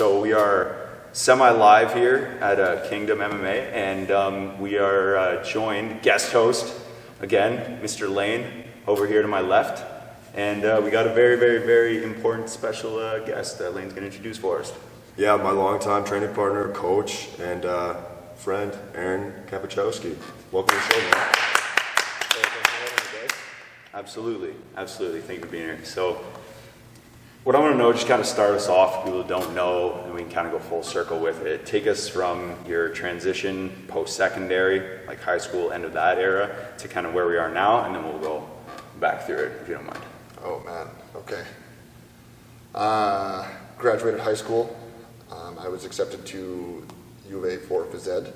So we are semi-live here at Kingdom MMA, and we are joined, guest host, again, Mr. Laine, over here to my left. And we got a very, very, very important special guest that Laine's going to introduce for us. Yeah, my longtime training partner, coach, and friend, Aaron Kapiczowski. Welcome to the show, man. Absolutely, absolutely. Thank you for being here. So, what I want to know, just kind of start us off, people who don't know, and we can kind of go full circle with it. Take us from your transition post-secondary, like high school, end of that era, to kind of where we are now, and then we'll go back through it, if you don't mind. Oh, man. Okay. Graduated high school. I was accepted to U of A for phys ed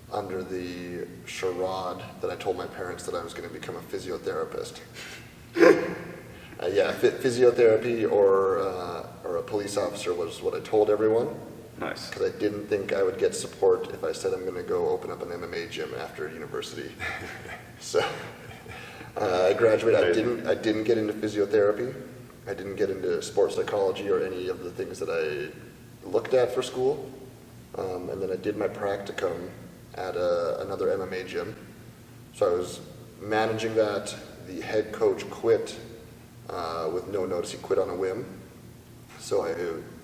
under the charade that I told my parents that I was going to become a physiotherapist. Physiotherapy or a police officer was what I told everyone. Nice. Because I didn't think I would get support if I said I'm going to go open up an MMA gym after university. So I graduated. I didn't get into physiotherapy. I didn't get into sports psychology or any of the things that I looked at for school. And then I did my practicum at another MMA gym. So I was managing that. The head coach quit with no notice. He quit on a whim. So I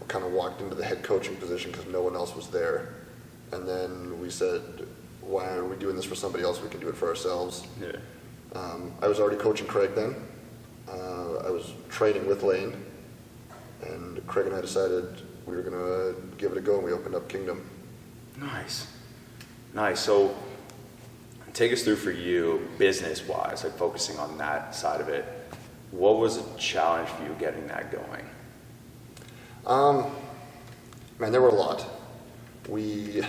kind of walked into the head coaching position because no one else was there. And then we said, why are we doing this for somebody else? We can do it for ourselves. Yeah. I was already coaching Craig then. I was training with Laine. And Craig and I decided we were going to give it a go, and we opened up Kingdom. Nice. So take us through for you, business-wise, like focusing on that side of it. What was a challenge for you getting that going? Man, there were a lot. We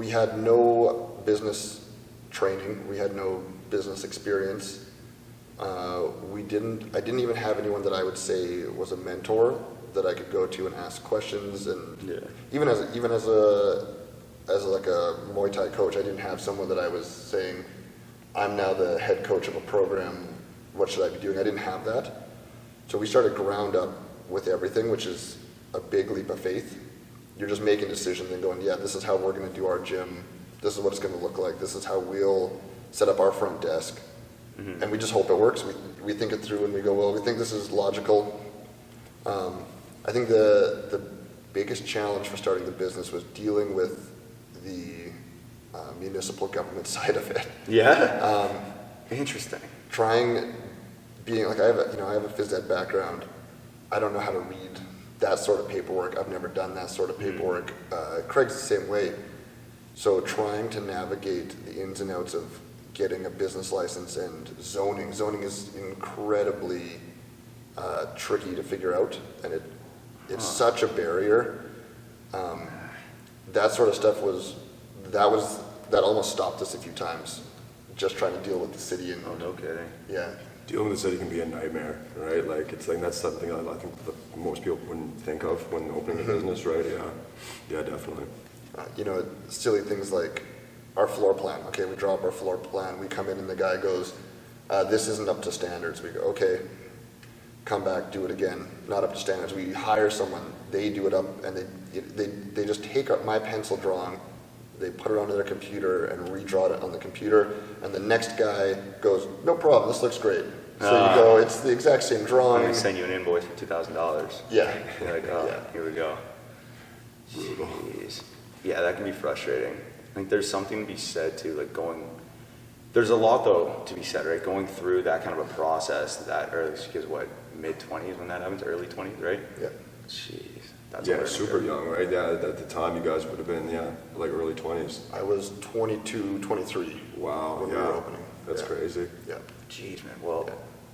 had no business training. We had no business experience. I didn't even have anyone that I would say was a mentor that I could go to and ask questions. And even as like a Muay Thai coach, I didn't have someone that I was saying, I'm now the head coach of a program, what should I be doing? I didn't have that. So we started ground up with everything, which is a big leap of faith. You're just making decisions and going, yeah, this is how we're going to do our gym. This is what it's going to look like. This is how we'll set up our front desk. Mm-hmm. And we just hope it works. We think it through and we go, well, we think this is logical. I think the biggest challenge for starting the business was dealing with the municipal government side of it. Yeah. Interesting. Being like I have a phys ed background. I don't know how to read that sort of paperwork. I've never done that sort of paperwork. Craig's the same way. So trying to navigate the ins and outs of getting a business license and zoning. Zoning is incredibly tricky to figure out, and it's such a barrier. That sort of stuff that almost stopped us a few times, just trying to deal with the city. And oh, no kidding. Yeah. Dealing with the city can be a nightmare, right? Like that's something I think that most people wouldn't think of when opening a business, right? Yeah, definitely. Silly things like our floor plan. Okay, we draw up our floor plan. We come in and the guy goes, "This isn't up to standards." We go, "Okay." Come back, do it again. Not up to standards. We hire someone, they do it up, and they just take up my pencil drawing, they put it onto their computer and redraw it on the computer, and the next guy goes, "No problem, this looks great." So you go, it's the exact same drawing. I'm going to send you an invoice for $2,000. Yeah. You're like, Here we go. Jeez. Yeah, that can be frustrating. I think there's something to be said too, like there's a lot though to be said, right? Going through that kind of a process that early, because mid-20s when that happens, early 20s, right? Yeah. Jeez. That's super young, right? Yeah, at the time you guys would have been, like early 20s. I was 22, 23. Wow, when we were opening. That's crazy. Yeah. Jeez, man. Well,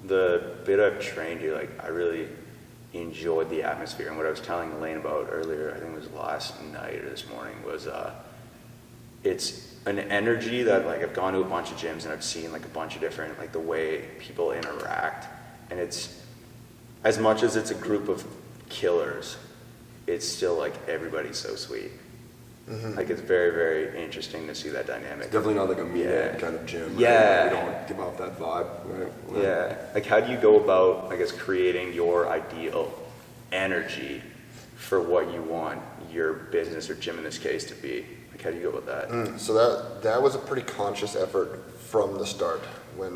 the bit I've trained you, like, I really enjoyed the atmosphere. And what I was telling Laine about earlier, I think it was last night or this morning, was it's an energy that, like, I've gone to a bunch of gyms and I've seen, like, a bunch of different, like, the way people interact. And it's, as much as it's a group of killers, it's still, like, everybody's so sweet. Mm-hmm. Like, it's very, very interesting to see that dynamic. It's definitely not like a meathead kind of gym. Right? Yeah. We don't give off that vibe, right? Yeah. Like, how do you go about, I guess, creating your ideal energy for what you want your business or gym in this case to be? Like, how do you go about that? So that was a pretty conscious effort from the start. When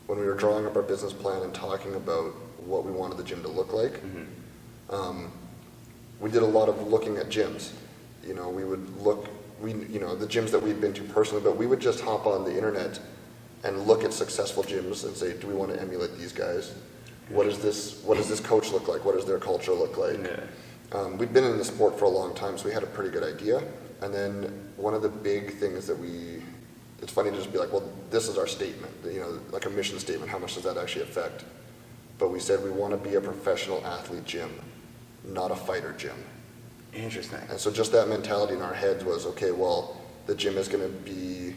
we were drawing up our business plan and talking about what we wanted the gym to look like, we did a lot of looking at gyms. You know, we would look, the gyms that we've been to personally, but we would just hop on the internet and look at successful gyms and say, do we want to emulate these guys? What does this coach look like? What does their culture look like? We'd been in the sport for a long time, so we had a pretty good idea. And then one of the big things that it's funny to just be like, well, this is our statement, like a mission statement, how much does that actually affect? But we said we want to be a professional athlete gym, not a fighter gym. Interesting. And so just that mentality in our heads was, okay, well, the gym is going to be,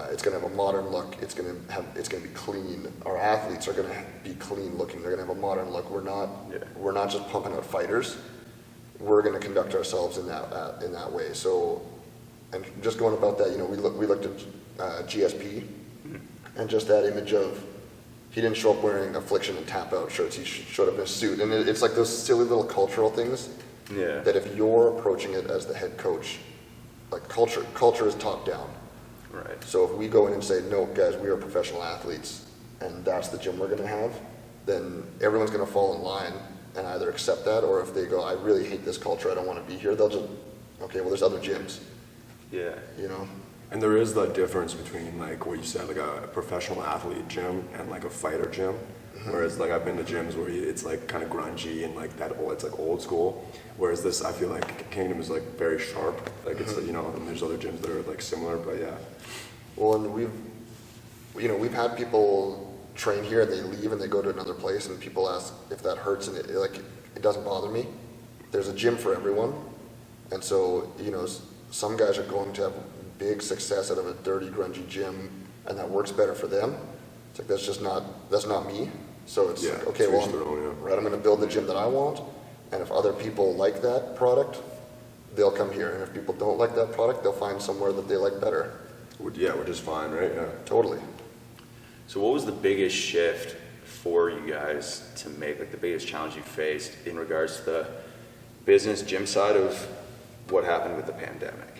it's going to have a modern look. It's going to be clean. Our athletes are going to be clean looking. They're going to have a modern look. We're not just pumping out fighters. We're going to conduct ourselves in that way. So, and just going about that, we looked at GSP, and just that image of, he didn't show up wearing Affliction and Tap Out shirts. He showed up in a suit, and it's like those silly little cultural things. Yeah. That if you're approaching it as the head coach, like culture is top down. Right. So if we go in and say, no, guys, we are professional athletes, and that's the gym we're going to have, then everyone's going to fall in line and either accept that, or if they go, I really hate this culture, I don't want to be here, they'll just, okay, well, there's other gyms. Yeah. And there is the difference between, like what you said, like a professional athlete gym and like a fighter gym. Whereas like I've been to gyms where it's like kind of grungy and like that it's like old school. Whereas this, I feel like Kingdom is like very sharp. Like it's, and there's other gyms that are like similar, but yeah. Well, and we've had people train here and they leave and they go to another place and people ask if that hurts, and it doesn't bother me. There's a gym for everyone. And so, some guys are going to have big success out of a dirty, grungy gym, and that works better for them. It's like, that's not me. So it's like, okay, well, I'm going to build the gym that I want, and if other people like that product, they'll come here. And if people don't like that product, they'll find somewhere that they like better. Yeah, which is fine, right? Yeah. Totally. So what was the biggest shift for you guys to make, like the biggest challenge you faced in regards to the business gym side of what happened with the pandemic?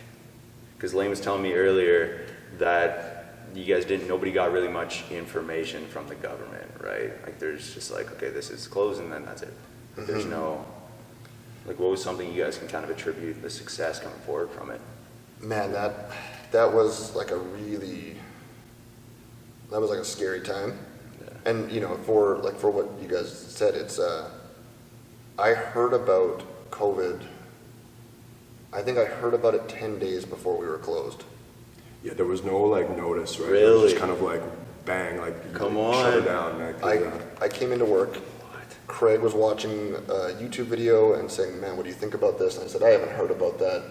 Because Laine was telling me earlier that you guys nobody got really much information from the government, right? Like there's just like, okay, this is closed and then that's it. There's no, like what was something you guys can kind of attribute the success coming forward from it? Man, that was like a scary time. Yeah. And for what you guys said, it's I heard about COVID, I think I heard about it 10 days before we were closed. Yeah, there was no like notice, right? Really? It was just kind of like bang, like come shut it on. down. Like, I came into work. Craig was watching a YouTube video and saying, "Man, what do you think about this?" And I said, "I haven't heard about that."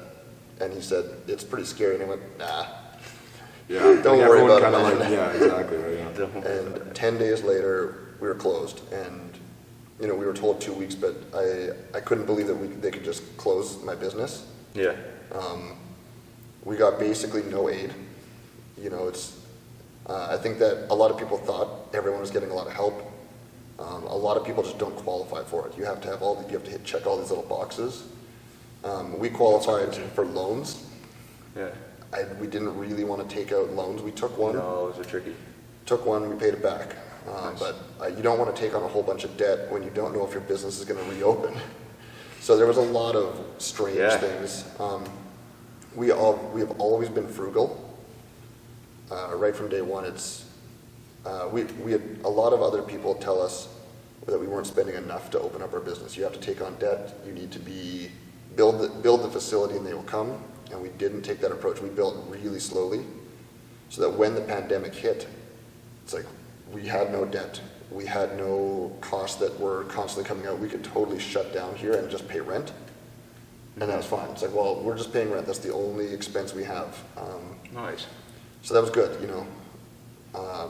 And he said, "It's pretty scary." And I went, "Nah." Yeah, don't worry about it, man. Like, yeah, exactly, right. Yeah. And 10 days later, we were closed, and we were told 2 weeks, but I couldn't believe that they could just close my business. Yeah. We got basically no aid. I think that a lot of people thought everyone was getting a lot of help. A lot of people just don't qualify for it. You have to check all these little boxes. We qualified for loans. Yeah. We didn't really want to take out loans. We took one. No, those are tricky. Took one, we paid it back. Nice. But you don't want to take on a whole bunch of debt when you don't know if your business is going to reopen. So there was a lot of strange things. We have always been frugal. Right from day one, we had a lot of other people tell us that we weren't spending enough to open up our business. You have to take on debt. You need to build the facility, and they will come. And we didn't take that approach. We built really slowly, so that when the pandemic hit, it's like we had no debt. We had no costs that were constantly coming out. We could totally shut down here and just pay rent, and that was fine. It's like, well, we're just paying rent. That's the only expense we have. Nice. So that was good.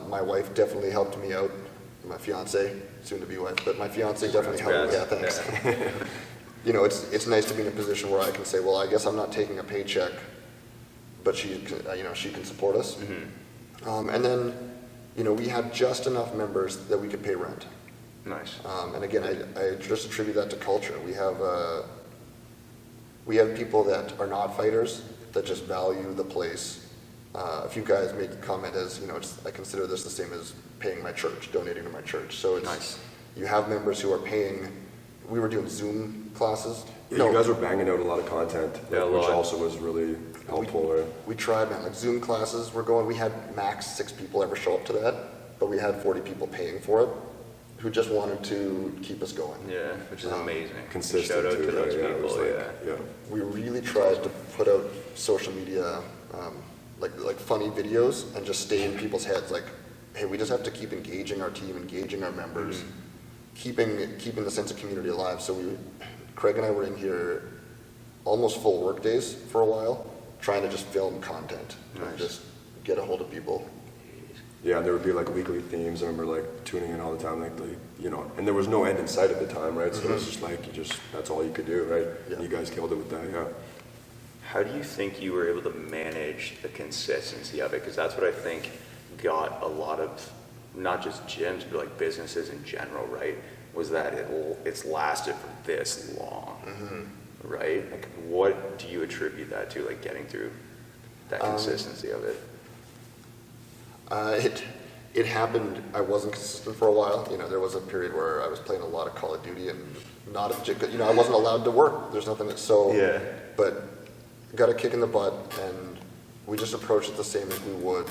My wife definitely helped me out. My fiance, soon to be wife, but my fiance definitely helped me. Yeah, thanks. Yeah. It's nice to be in a position where I can say, well, I guess I'm not taking a paycheck, but she can support us. Mm-hmm. And then, we had just enough members that we could pay rent. Nice. And again, I just attribute that to culture. We have people that are not fighters that just value the place. A few guys made the comment as, I consider this the same as paying my church, donating to my church. So it's, Nice. You have members who are paying. We were doing Zoom classes. Yeah, you guys were banging out a lot of content, Yeah, a which lot. also was really helpful. Right? We tried, man, like Zoom classes were going. We had max 6 people ever show up to that, but we had 40 people paying for it who just wanted to keep us going. Yeah, which is amazing. Consistent Shout out too, to those right? Yeah, it was people. like- Yeah. We really tried to put out social media, like funny videos, and just stay in people's heads. Like, hey, we just have to keep engaging our team, engaging our members, keeping the sense of community alive. So Craig and I were in here almost full work days for a while, trying to just film content and Nice. just get a hold of people. Yeah, and there would be like weekly themes. I remember like tuning in all the time, and there was no end in sight at the time, right? So it was just like that's all you could do, right? Yeah. And you guys killed it with that, yeah. How do you think you were able to manage the consistency of it? Because that's what I think got a lot of, not just gyms, but like businesses in general, right? Was that it's lasted for this long, right? Like, what do you attribute that to, like getting through that consistency of it? It happened. I wasn't consistent for a while. There was a period where I was playing a lot of Call of Duty and not I wasn't allowed to work. There's nothing so. Yeah. But got a kick in the butt, and we just approached it the same as we would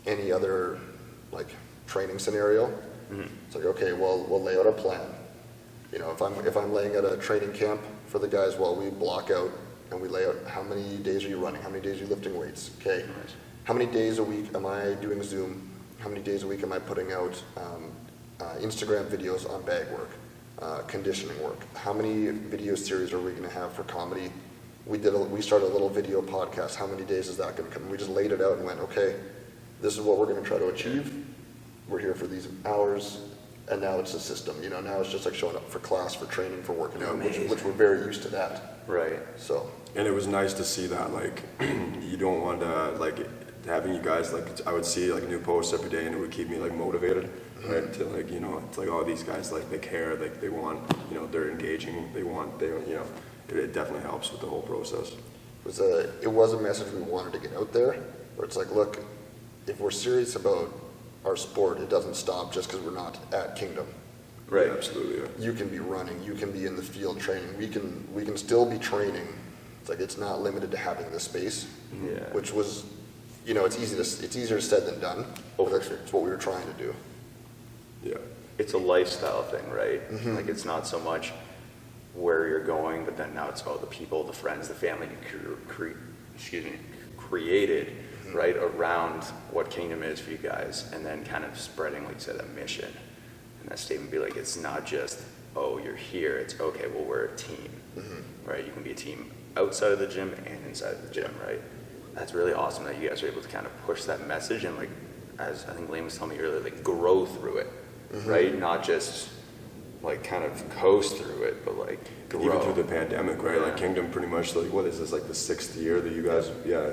any other like training scenario. It's like, okay, well, we'll lay out our plan. If I'm laying out a training camp for the guys, well, we block out and we lay out how many days are you running, how many days are you lifting weights. Okay. Nice. How many days a week am I doing Zoom? How many days a week am I putting out Instagram videos on bag work, conditioning work? How many video series are we going to have for comedy? We started a little video podcast. How many days is that going to come? We just laid it out and went, okay, this is what we're going to try to achieve. We're here for these hours, and now it's a system. Now it's just like showing up for class, for training, for working out, which we're very used to that. Right. So. And it was nice to see that, like, you don't want to, like, having you guys, like, I would see, like, new posts every day, and it would keep me, like, motivated, right, to, like, it's like, oh, these guys, like, they care, like, they want, they're engaging, it definitely helps with the whole process. It was a message we wanted to get out there, where it's like, look, if we're serious about our sport, it doesn't stop just because we're not at Kingdom. Right. Yeah, absolutely, yeah. You can be running, you can be in the field training, we can still be training. It's like, it's not limited to having this space. Yeah. Which was, it's easier said than done. Oh, But for sure. it's what we were trying to do. Yeah. It's a lifestyle thing, right? Like, it's not so much where you're going, but then now it's about the people, the friends, the family you created, right, around what Kingdom is for you guys, and then kind of spreading, like you said, that mission. And that statement be like, it's not just, oh, you're here. It's, okay, well, we're a team, right? You can be a team outside of the gym and inside of the gym, right? That's really awesome that you guys are able to kind of push that message and, like, as I think Laine was telling me earlier, like, grow through it, right? Not just, like, kind of coast through it, but, like, grow. Even through the pandemic, right? Yeah. Like Kingdom pretty much, like, what is this, like the 6th year that you guys, yeah.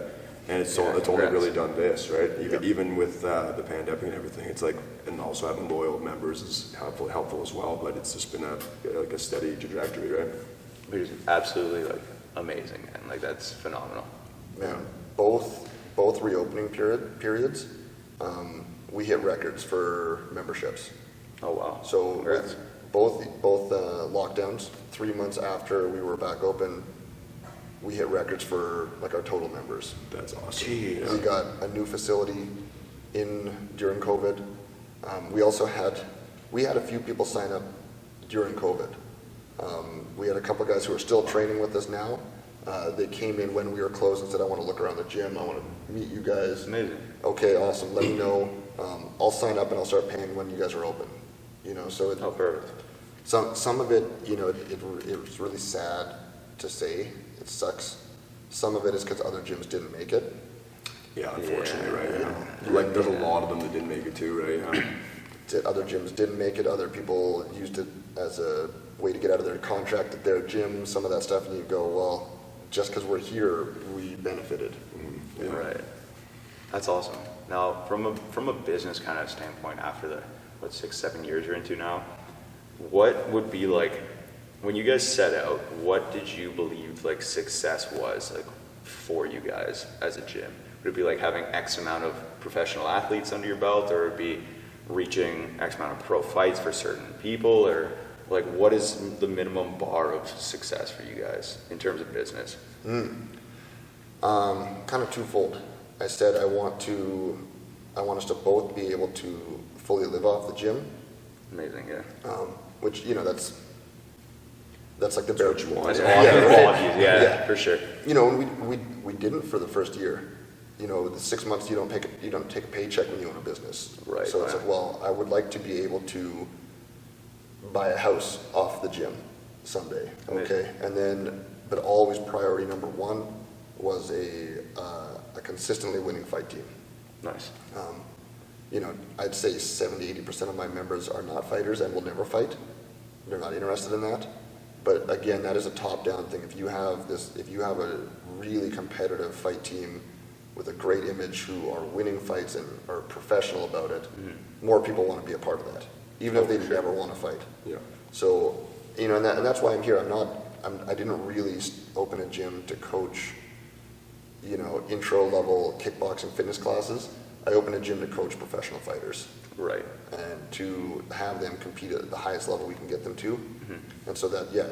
And it's only congrats. really done this, right? Yeah. Even with the pandemic and everything, it's like, and also having loyal members is helpful as well, but it's just been a steady trajectory, right? Which is absolutely, like, amazing, and, like, that's phenomenal. Man, both reopening periods, we hit records for memberships. Oh, wow. So Congrats. both lockdowns, 3 months after we were back open, we hit records for like our total members. That's awesome. Jeez. We got a new facility during COVID. We also had a few people sign up during COVID. We had a couple guys who are still training with us now. They came in when we were closed and said, I want to look around the gym. I want to meet you guys. Amazing. Okay, awesome. Let me know. I'll sign up and I'll start paying when you guys are open. So Oh, perfect. some of it, it was really sad to say. It sucks. Some of it is because other gyms didn't make it. Yeah, unfortunately, right? Yeah. Yeah. Like, there's a lot of them that didn't make it too, right? Yeah. Other gyms didn't make it. Other people used it as a way to get out of their contract at their gym, some of that stuff, and you go, well, just because we're here, we benefited. Yeah. Right. That's awesome. Now, from a business kind of standpoint, after the 6-7 years you're into now, what would be like, when you guys set out, what did you believe like success was like for you guys as a gym? Would it be like having X amount of professional athletes under your belt, or would it be reaching X amount of pro fights for certain people, or like what is the minimum bar of success for you guys in terms of business? Kind of twofold. I said I want us to both be able to fully live off the gym. Amazing, yeah. Which, you know, that's like the bare what you want. That's Yeah, all right. of you, yeah, for sure. You know, and we didn't for the first year. You know, the 6 months you don't take a paycheck when you own a business. Right. So it's like, well, I would like to be able to buy a house off the gym someday. Okay. And then, but always priority number one was a consistently winning fight team. Nice. You know, I'd say 70-80% of my members are not fighters and will never fight. They're not interested in that. But again, that is a top-down thing. If you have a really competitive fight team with a great image who are winning fights and are professional about it, more people want to be a part of that, even if they never want to fight. Yeah. So, you know, and that's why I'm here. I didn't really open a gym to coach, you know, intro-level kickboxing fitness classes. I opened a gym to coach professional fighters. Right. And to have them compete at the highest level we can get them to. And so that, yeah,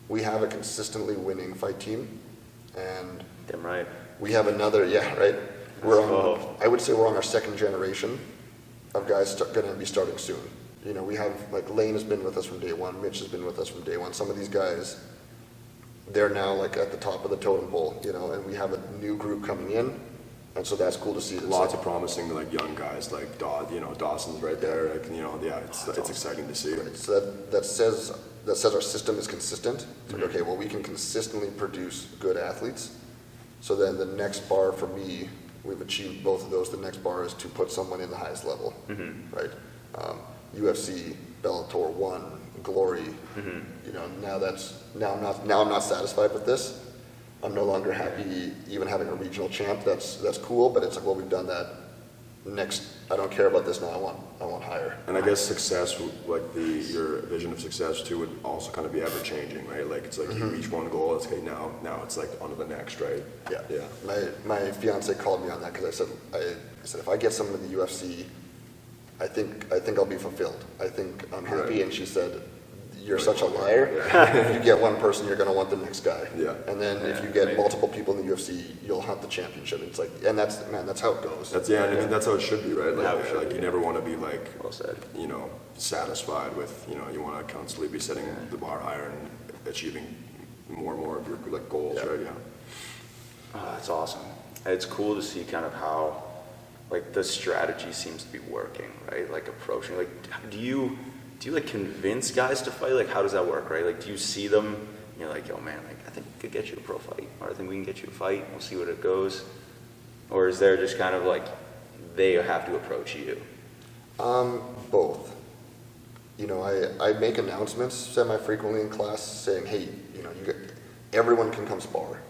we have a consistently winning fight team, and Damn right. we have another, yeah, right? I would say we're on our second generation of guys going to be starting soon. You know, we have, like, Laine has been with us from day one, Mitch has been with us from day one. Some of these guys, they're now, like, at the top of the totem pole, you know, and we have a new group coming in, and so that's cool to see. Lots of promising, like, young guys, like, you know, Dawson's right there, like, you know, yeah, it's exciting to see. Right. So that says our system is consistent. It's like, okay, well, we can consistently produce good athletes. So then the next bar for me, we've achieved both of those. The next bar is to put someone in the highest level, right? UFC, Bellator 1, Glory. You know, now I'm not satisfied with this. I'm no longer happy even having a regional champ. That's cool, but it's like, well, we've done that. Next, I don't care about this now. I want higher. And I guess success, like your vision of success too, would also kind of be ever changing, right? Like it's like you reach one goal, it's okay, now it's like on to the next, right? Yeah. Yeah. My fiance called me on that because I said if I get someone in the UFC, I think I'll be fulfilled. I think I'm happy. Right. And she said, "You're such a liar. If you get one person, you're going to want the next guy. Yeah. And then if you get multiple people in the UFC, you'll hunt the championship." It's like, and that's how it goes. I mean that's how it should be, right? How it should Like be. you never want to be like, Well said. you know, satisfied with, you know, you want to constantly be setting the bar higher and achieving more and more of your like goals, right? Yeah. Oh, that's awesome. It's cool to see kind of how, like, the strategy seems to be working, right? Like, approaching, like, do you like convince guys to fight? Like, how does that work, right? Like, do you see them and you're like, yo, man, like, I think we could get you a pro fight, or I think we can get you a fight, we'll see what it goes? Or is there just kind of like, they have to approach you? Both. You know, I make announcements semi-frequently in class saying, hey, you know, everyone can come spar.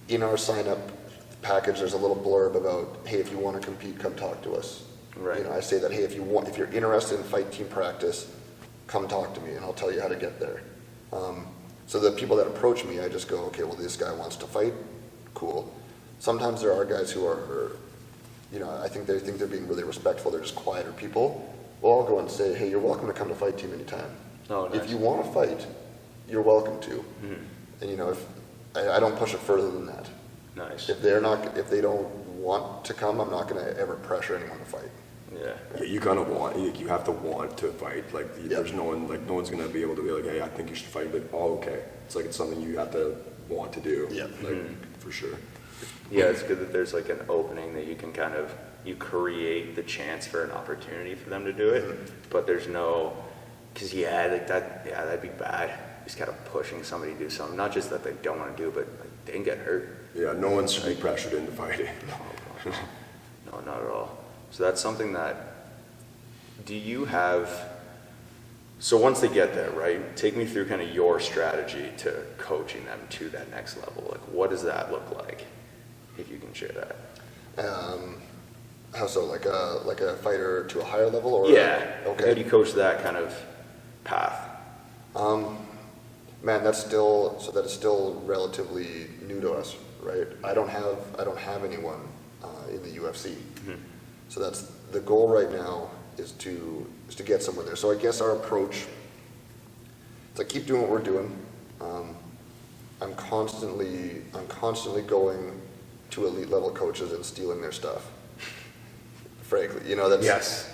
In our sign-up package, there's a little blurb about, hey, if you want to compete, come talk to us. Right. You know, I say that, hey, if you're interested in fight team practice, come talk to me and I'll tell you how to get there. So the people that approach me, I just go, okay, well, this guy wants to fight, cool. Sometimes there are guys who are, you know, I think they think they're being really respectful, they're just quieter people. Well, I'll go and say, hey, you're welcome to come to fight team anytime. Oh, nice. If you want to fight, you're welcome to. And you know, if I don't push it further than that. Nice. If they don't want to come, I'm not going to ever pressure anyone to fight. Yeah. Yeah, you kind of you have to want to fight. Like there's no one's gonna be able to be like, hey, I think you should fight. But okay, it's like it's something you have to want to do. Yeah. Like for sure. Yeah, it's good that there's like an opening that you can kind of, you create the chance for an opportunity for them to do it, but there's no, because that'd be bad. Just kind of pushing somebody to do something, not just that they don't want to do, but like, they can get hurt. Yeah, no one should be pressured into fighting. No, not at all. So that's something that, do you have, so once they get there, right, take me through kind of your strategy to coaching them to that next level. Like, what does that look like, if you can share that? How so? Like a fighter to a higher level, or Yeah. Okay. How do you coach that kind of path? Man, that is still relatively new to us, right? I don't have anyone in the UFC. So that's the goal right now, is to get someone there. So I guess our approach is like keep doing what we're doing. I'm constantly going to elite level coaches and stealing their stuff. Frankly,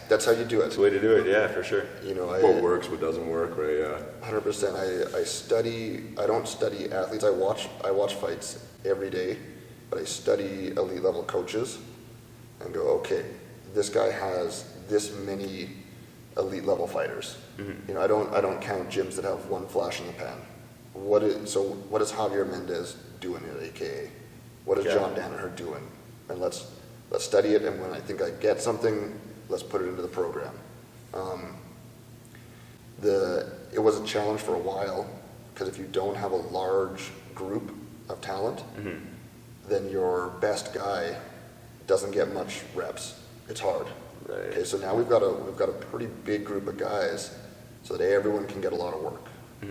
that's how you do it. That's the way to do it, yeah, for sure. What works, what doesn't work, right? Yeah. 100%. I don't study athletes. I watch fights every day, but I study elite level coaches and go, okay, this guy has this many elite level fighters. I don't count gyms that have one flash in the pan. What is Javier Mendez doing at AKA? What is John Danaher doing? And let's study it, and when I think I get something, let's put it into the program. It was a challenge for a while, because if you don't have a large group of talent, then your best guy doesn't get much reps. It's hard. Right. Okay, so now we've got a pretty big group of guys, so that everyone can get a lot of work.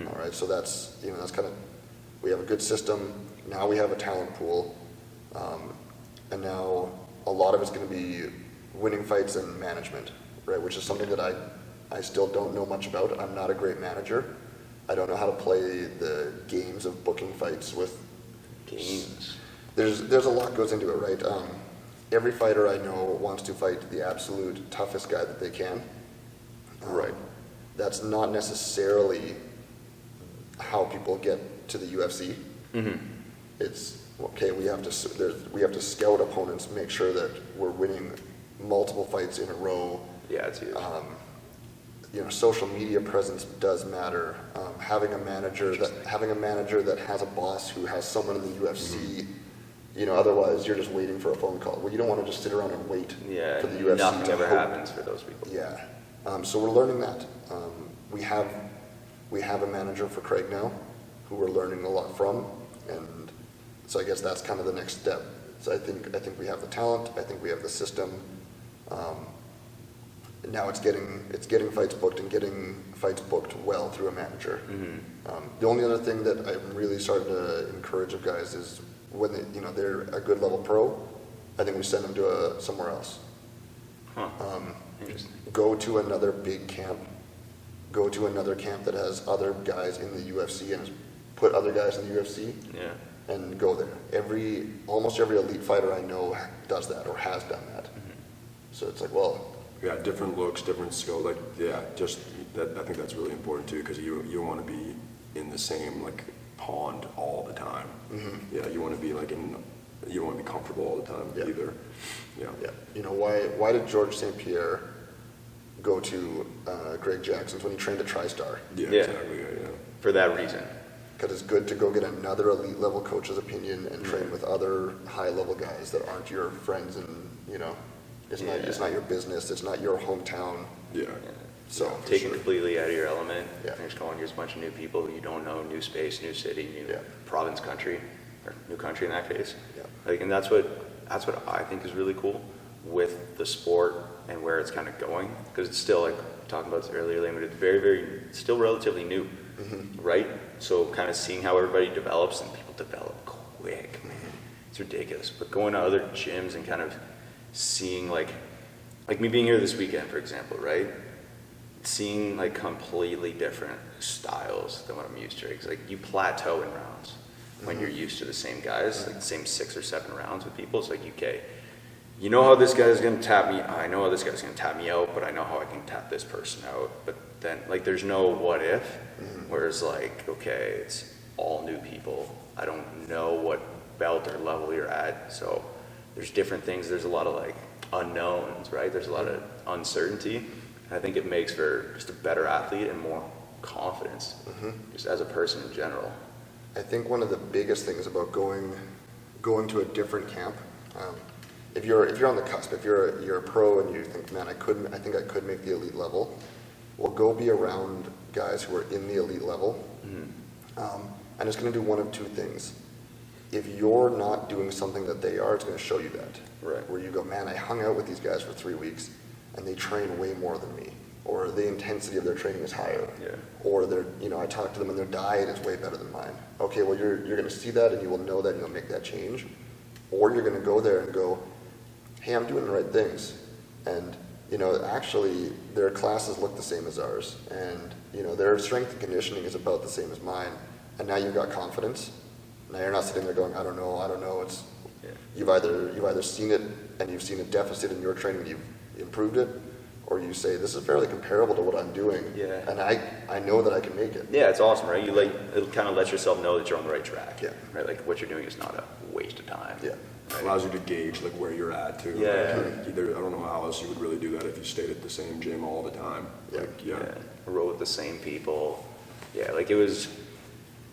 All right, so that's kind of, we have a good system. Now we have a talent pool, and now a lot of it's going to be winning fights and management, right? Which is something that I still don't know much about. I'm not a great manager. I don't know how to play the games of booking fights with Games. There's a lot goes into it, right? Every fighter I know wants to fight the absolute toughest guy that they can. Right. That's not necessarily how people get to the UFC. It's okay. We have to scout opponents, make sure that we're winning multiple fights in a row. Yeah, it's huge. Social media presence does matter. Having a manager that has a boss who has someone in the UFC. Otherwise you're just waiting for a phone call. Well, you don't want to just sit around and wait for the UFC. Nothing ever happens for those people. Yeah. So we're learning that. We have a manager for Craig now, who we're learning a lot from, and so I guess that's kind of the next step. So I think we have the talent. I think we have the system. Now it's getting fights booked and getting fights booked well through a manager. The only other thing that I'm really starting to encourage of guys is when they're a good level pro, I think we send them to somewhere else. Interesting. Go to another big camp. Go to another camp that has other guys in the UFC and has put other guys in the UFC. Yeah. And go there. Almost every elite fighter I know does that or has done that. So it's like, well, Yeah, different looks, different skill. Just that. I think that's really important too, because you want to be in the same pond all the time. Yeah, you want to be you don't want to be comfortable all the time either. Yeah. Yeah. Why did George St. Pierre go to Greg Jackson's when he trained at TriStar? Yeah, Yeah. exactly. Yeah. For that reason. Because it's good to go get another elite level coach's opinion and train with other high level guys that aren't your friends, and it's not your business, it's not your hometown. Yeah. So Take it completely out of your element. Yeah. You're just going against a bunch of new people who you don't know, new space, new city, new province, country, or new country in that case. Yeah. And that's what I think is really cool with the sport and where it's kind of going, because it's still, talking about this earlier, Laine, but it's very, very, still relatively new, right? So kind of seeing how everybody develops, and people develop quick, man. It's ridiculous. But going to other gyms and kind of seeing like me being here this weekend, for example, right? Seeing completely different styles than what I'm used to. Because you plateau in rounds when you're used to the same guys, the same 6 or 7 rounds with people. It's okay, you know how this guy's going to tap me. I know how this guy's going to tap me out, but I know how I can tap this person out. But then there's no what if. Whereas okay, it's all new people. I don't know what belt or level you're at. So there's different things. There's a lot of unknowns, right? There's a lot of uncertainty. And I think it makes for just a better athlete and more confidence, just as a person in general. I think one of the biggest things about going to a different camp, if you're on the cusp, if you're a pro and you think, man, I think I could make the elite level, well, go be around guys who are in the elite level, and it's going to do one of two things. If you're not doing something that they are, it's going to show you that. Right. Where you go, man, I hung out with these guys for 3 weeks, and they train way more than me. or the intensity of their training is higher, Yeah. or I talk to them and their diet is way better than mine. Okay, well you're going to see that and you will know that and you'll make that change, or you're going to go there and go, hey, I'm doing the right things, and actually their classes look the same as ours, and their strength and conditioning is about the same as mine, and now you've got confidence. Now you're not sitting there going, I don't know. It's you've either seen it and you've seen a deficit in your training and you've improved it, or you say this is fairly comparable to what I'm doing, and I know that I can make it. Yeah, it's awesome, right? It kind of lets yourself know that you're on the right track. Yeah. Right, like what you're doing is not a waste of time. Yeah. It allows you to gauge like where you're at too. Yeah. Like, I don't know how else you would really do that if you stayed at the same gym all the time. Yeah. Like, Yeah. Roll with the same people. Yeah, like we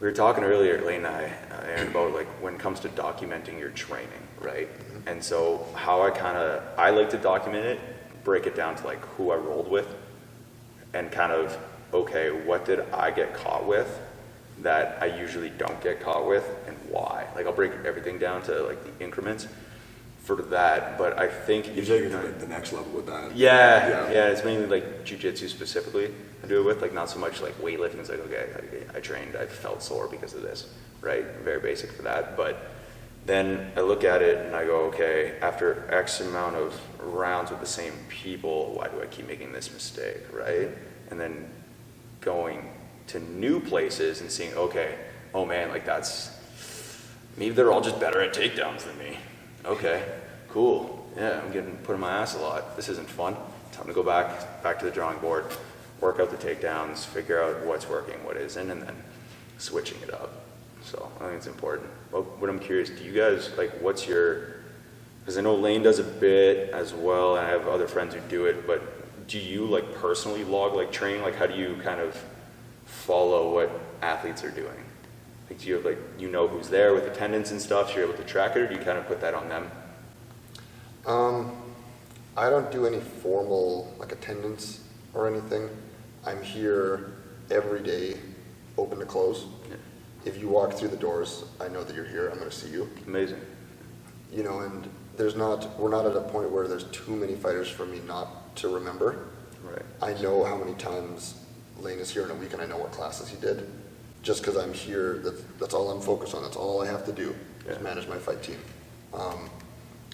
were talking earlier, Laine and I, Aaron, about like when it comes to documenting your training, right? Mm-hmm. And so how I like to document it, break it down to like who I rolled with, and kind of, okay, what did I get caught with that I usually don't get caught with, and why? Like I'll break everything down to like the increments for that, but I think You've taken it to like the next level with that. yeah, it's mainly like jiu-jitsu specifically I do it with, like not so much like weightlifting. It's like, okay, I trained, I felt sore because of this, right? Very basic for that. But then I look at it and I go, okay, after X amount of rounds with the same people, why do I keep making this mistake, right? And then going to new places and seeing, okay, oh man, like maybe they're all just better at takedowns than me. Okay, cool. Yeah, I'm getting put in my ass a lot. This isn't fun. Time to go back to the drawing board, work out the takedowns, figure out what's working, what isn't, and then switching it up. So I think it's important. But what I'm curious, do you guys, like, because I know Laine does a bit as well, and I have other friends who do it, but do you like personally log like training? Like how do you kind of follow what athletes are doing? Like do you have like, who's there with attendance and stuff, so you're able to track it, or do you kind of put that on them? I don't do any formal like attendance or anything. I'm here every day, open to close. Yeah. If you walk through the doors, I know that you're here. I'm going to see you. Amazing. And we're not at a point where there's too many fighters for me not to remember. Right. I know how many times Laine is here in a week, and I know what classes he did. Just because I'm here, that's all I'm focused on. That's all I have to do is manage my fight team.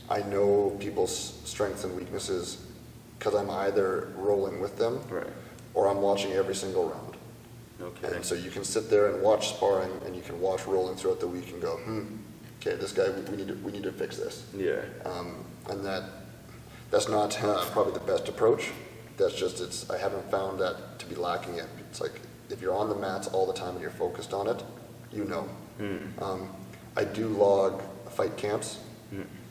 I know people's strengths and weaknesses because I'm either rolling with them, Right. or I'm watching every single round. Okay. And so you can sit there and watch sparring, and you can watch rolling throughout the week and go, okay, this guy, we need to fix this. Yeah. And that's not probably the best approach. That's just, I haven't found that to be lacking yet. It's like, if you're on the mats all the time and you're focused on it, I do log fight camps.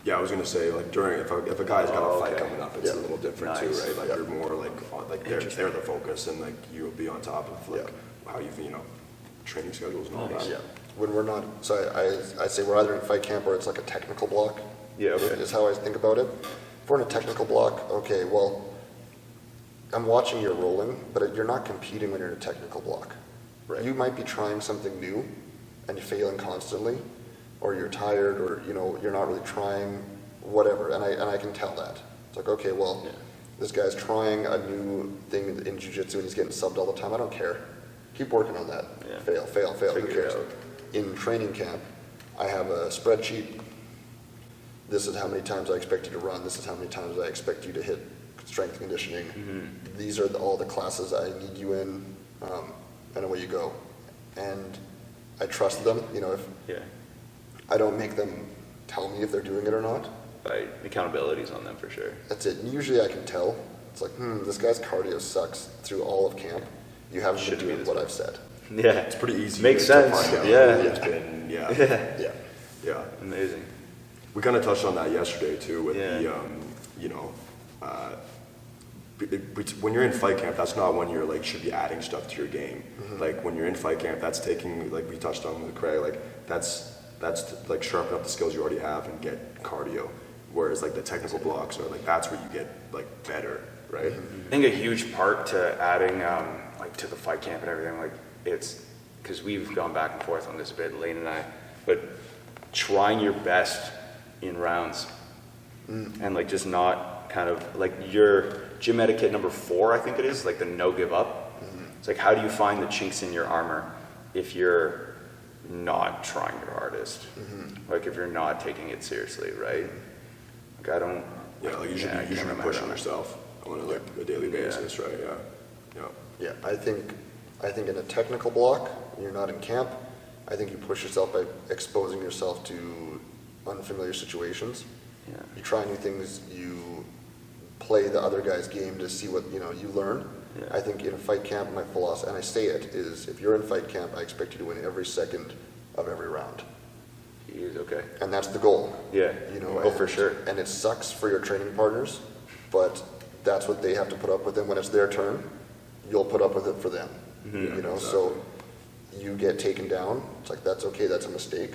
Yeah, I was gonna say like during if a guy's got a fight okay. coming up, it's a little different too, Nice. right? Like you're more like they're the focus, and like you'll be on top of like how you training schedules and all that. Yeah. When we're not, so I say we're either in fight camp or it's like a technical block. Yeah, okay. Is how I think about it. If we're in a technical block, okay, well, I'm watching your rolling, but you're not competing when you're in a technical block. Right. You might be trying something new and you're failing constantly, or you're tired, or you're not really trying, whatever, and I can tell that. It's like, okay, well, this guy's trying a new thing in jiu-jitsu and he's getting subbed all the time. I don't care. Keep working on that. Yeah. Fail. Who Figure it cares? out. In training camp, I have a spreadsheet. This is how many times I expect you to run. This is how many times I expect you to hit strength conditioning. Mm-hmm. These are all the classes I need you in, and away you go. And I trust them. If I don't make them tell me if they're doing it or not. Right. Accountability's on them for sure. That's it. And usually I can tell. It's like, this guy's cardio sucks through all of camp. You haven't been Shouldn't be doing this what way. I've said. Yeah. It's pretty easy. Makes to sense. find out Yeah. who it's been, Yeah. Amazing. We kind of touched on that yesterday too with when you're in fight camp, that's not when you're should be adding stuff to your game. Like when you're in fight camp, that's taking, like we touched on with McCrae, that's to sharpen up the skills you already have and get cardio. Whereas the technical blocks are that's where you get better, right? I think a huge part to adding to the fight camp and everything, it's because we've gone back and forth on this a bit, Laine and I, but trying your best in rounds and just not kind of gym etiquette number 4, I think it is, like the no give up. It's like, how do you find the chinks in your armor if you're not trying your hardest? Like if you're not taking it seriously, right? Like I don't. Yeah, like you should I be can't pushing remember. yourself on a daily basis, right? Yeah. Yeah, I think in a technical block, you're not in camp. I think you push yourself by exposing yourself to unfamiliar situations. Yeah. You try new things. You play the other guy's game to see what you learn. Yeah. I think in a fight camp, my philosophy, and I say it, is if you're in fight camp, I expect you to win every second of every round. Jeez, okay. And that's the goal. Yeah. Oh, for sure. And it sucks for your training partners, but that's what they have to put up with. And when it's their turn, you'll put up with it for them. Exactly. So you get taken down. It's like, that's okay. That's a mistake.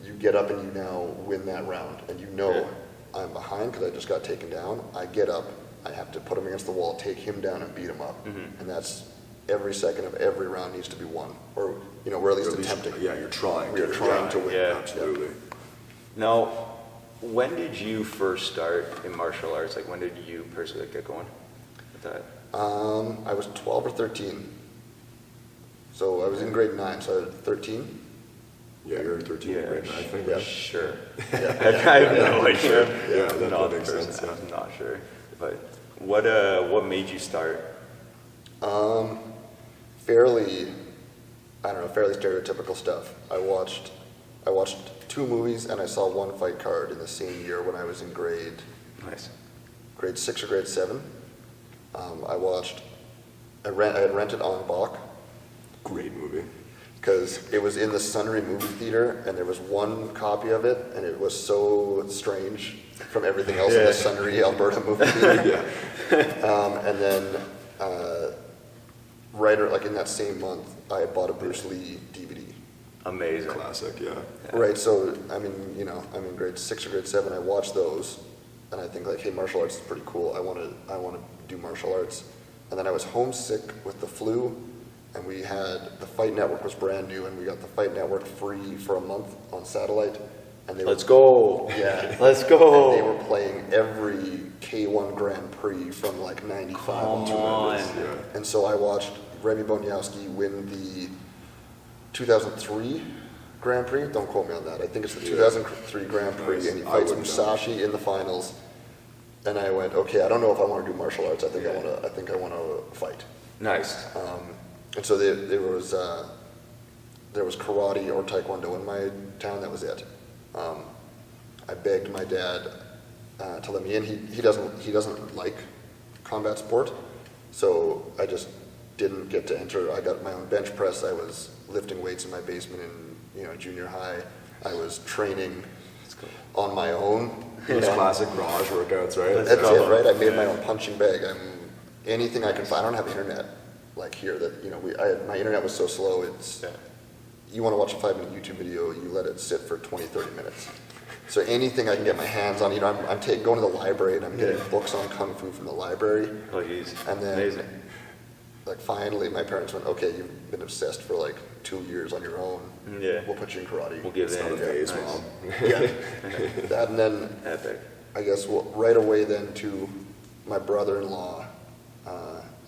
You get up and you now win that round. And I'm behind because I just got taken down. I get up. I have to put him against the wall, take him down, and beat him up. And that's every second of every round needs to be won, or we're at least attempting. Yeah, you're trying. We are trying to win. Yeah. Absolutely. Now, when did you first start in martial arts? Like, when did you personally get going with that? I was 12 or 13. So I was in grade 9, so I was 13. Yeah, you're 13, Yeah, right? I think. yeah. Sure. Yeah. I have no idea. Yeah, that Not makes person, sense, yeah. I'm not sure. But what made you start? Fairly stereotypical stuff. I watched 2 movies and I saw 1 fight card in the same year when I was in grade Nice. 6 or grade 7. I had rented En Bach Great movie. because it was in the Sunry movie theater and there was 1 copy of it and it was so strange from everything else in the Sunry, Alberta movie theater. And then like in that same month, I had bought a Bruce Lee DVD. Amazing. Classic, yeah. Right, so I'm in grade 6 or grade 7. I watched those, and I think like, hey, martial arts is pretty cool. I want to do martial arts. And then I was homesick with the flu, and we had the Fight Network was brand new, and we got the Fight Network free for a month on satellite. And Let's go. Yeah, Let's go. And they were playing every K1 Grand Prix from like '95 Come to on. Yeah. And so I watched Remy Boniowski win the 2003 Grand Prix. Don't quote me on that. I think it's the 2003 Grand Prix, Nice. and he I fights wouldn't know. Musashi in the finals. And I went, okay, I don't know if I want to do martial arts. I think I want to fight. Nice. And so there was karate or taekwondo in my town. That was it. I begged my dad to let me in. He doesn't like combat sport, so I just didn't get to enter. I got my own bench press. I was lifting weights in my basement in junior high. I was training on my own. Those classic garage workouts, right? That's it, right? I made my own punching bag. Anything I can find. I don't have internet like here. My internet was so slow. You want to watch a 5-minute YouTube video, you let it sit for 20, 30 minutes. So anything I can get my hands on, I'm going to the library and I'm getting books on kung fu from the library. Oh, geez. And then, Amazing. like, finally, my parents went, okay, you've been obsessed for like 2 years on your own. Yeah. We'll put you in karate. We'll give It's not a in. phase, Nice. Mom. Yeah. That, and then Epic. I guess right away then to my brother-in-law,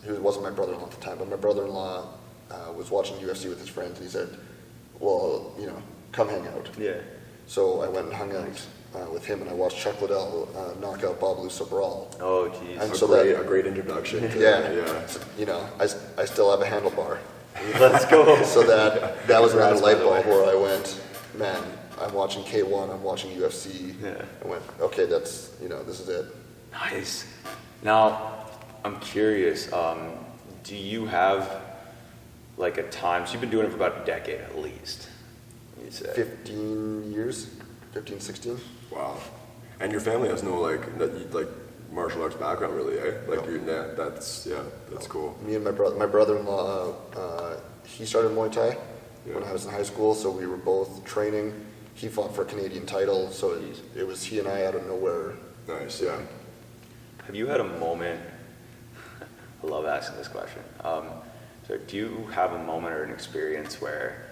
who wasn't my brother-in-law at the time, but my brother-in-law was watching UFC with his friends, and he said, well, come hang out. Yeah. So I went and hung out with him, and I watched Chuck Liddell knock out Bob Lusso-Brawl. Oh, geez. And A so great introduction. Yeah. I still have a handlebar. Let's go. So that was another Congrats, light by the bulb way. where I went, man, I'm watching K1, I'm watching UFC. Yeah. I went, okay, this is it. Nice. Now, I'm curious, do you have like a time, so you've been doing it for about a decade at least, you'd say. 15 years, 15, 16. Wow. And your family has no like martial arts background, really, eh? Like No. that's cool. Me and my brother-in-law, he started Muay Thai when I was in high school, so we were both training. He fought for a Canadian title, so it was he and I out of nowhere. Nice, yeah. Have you had a moment, I love asking this question, so do you have a moment or an experience where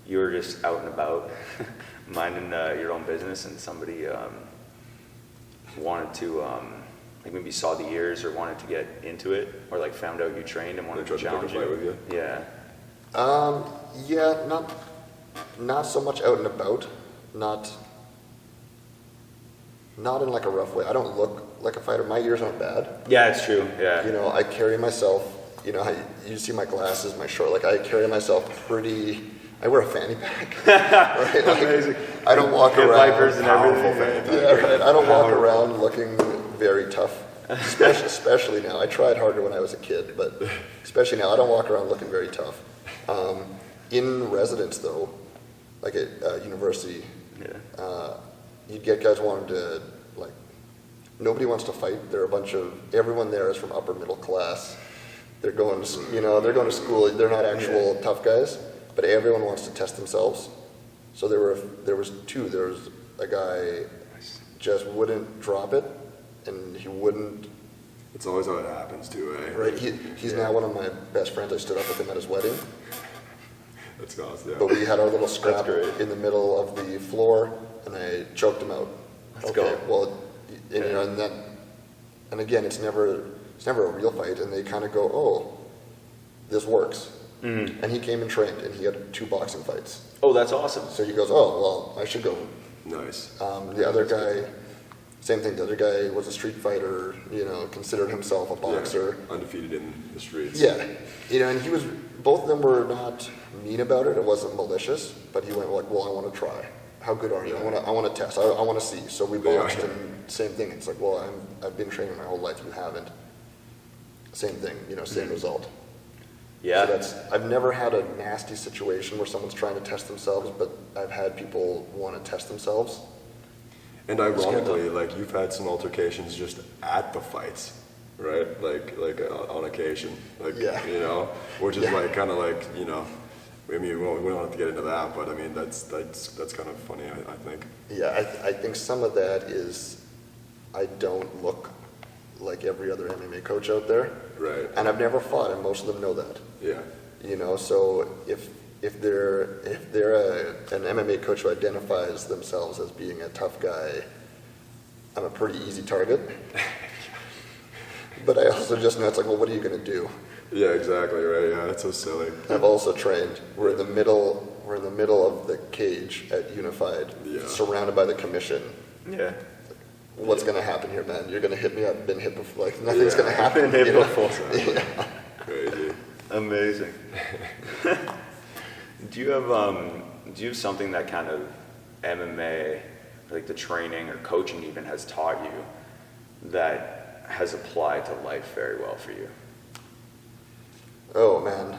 you were just out and about, minding your own business, and somebody wanted to like maybe saw the ears or wanted to get into it, or like found out you trained and wanted to challenge pick a fight with you? Yeah. Yeah, not so much out and about, not in like a rough way. I don't look like a fighter. My ears aren't bad. Yeah, it's true. Yeah. You know, I carry myself, you know, you see my glasses, my short, like I carry myself pretty, I wear a fanny pack. Right? Like, Amazing. I don't walk around. Vipers and Powerful everything. fanny Yeah, right. I don't walk around looking very tough, especially now. I tried harder when I was a kid, but especially now, I don't walk around looking very tough. In residence, though, like at university, Yeah. you'd get guys wanting to, like, nobody wants to fight. There are a bunch of, everyone there is from upper middle class. They're going to, you know, they're going to school. They're not actual tough guys, but everyone wants to test themselves. So there was two. There was a guy just wouldn't drop it, and he wouldn't. It's always how it happens too, eh? Right. He's now one of my best friends. I stood up with him at his wedding. That's awesome. Yeah. But we had our little scrap great. in the middle of the floor, and I choked him out. Let's okay, go. well, and, you know, and again, it's never a real fight, and they kind of go, oh, this works. Mm. And he came and trained, and he had 2 boxing fights. Oh, that's awesome. So he goes, oh, well, I should go. Nice. The other guy, same thing. The other guy was a street fighter, you know, considered himself a boxer. Yeah, undefeated in the streets. Yeah, you know, and both of them were not mean about it. It wasn't malicious, but he went like, well, I want to try. How good are you? I want to test. I want to see. So we boxed, and same thing. It's like, well, I've been training my whole life. You haven't. Same thing, you know, same result. Yeah. So I've never had a nasty situation where someone's trying to test themselves, but I've had people want to test themselves. And ironically, like you've had some altercations just at the fights, right? Like on occasion, like Yeah. you know, which is Yeah. like kind of like, you know, I mean, we don't have to get into that, but I mean that's kind of funny, I think. Yeah, I think some of that is I don't look like every other MMA coach out there. Right. And I've never fought, and most of them know that. Yeah. You know, so if they're an MMA coach who identifies themselves as being a tough guy, I'm a pretty easy target. But I also just know it's like, well, what are you going to do? Yeah, exactly, right. Yeah, that's so silly. I've also trained. We're in the middle of the cage at Unified, Yeah. surrounded by the commission. Yeah. What's going to happen here, man? You're going to hit me. I've been hit before. Like nothing's Yeah. going to happen. Been hit you know? before. Yeah. Crazy. Amazing. Do you have something that kind of MMA, like the training or coaching even, has taught you that has applied to life very well for you? Oh man,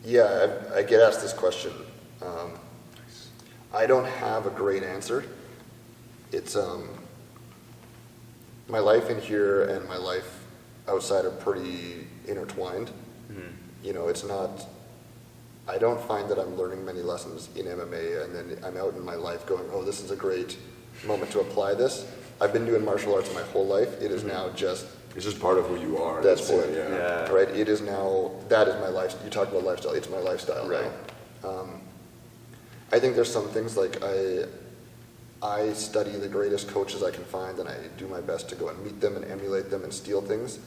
yeah, I get asked this question. I don't have a great answer. It's my life in here and my life outside are pretty intertwined. Mm-hmm. You know, it's not. I don't find that I'm learning many lessons in MMA, and then I'm out in my life going, "Oh, this is a great moment to apply this." I've been doing martial arts my whole life. It is now just. It's just part of who you are. That's it. Yeah. Right. It is now. That is my life. You talk about lifestyle. It's my lifestyle Right. now. I think there's some things like I study the greatest coaches I can find, and I do my best to go and meet them and emulate them and steal things.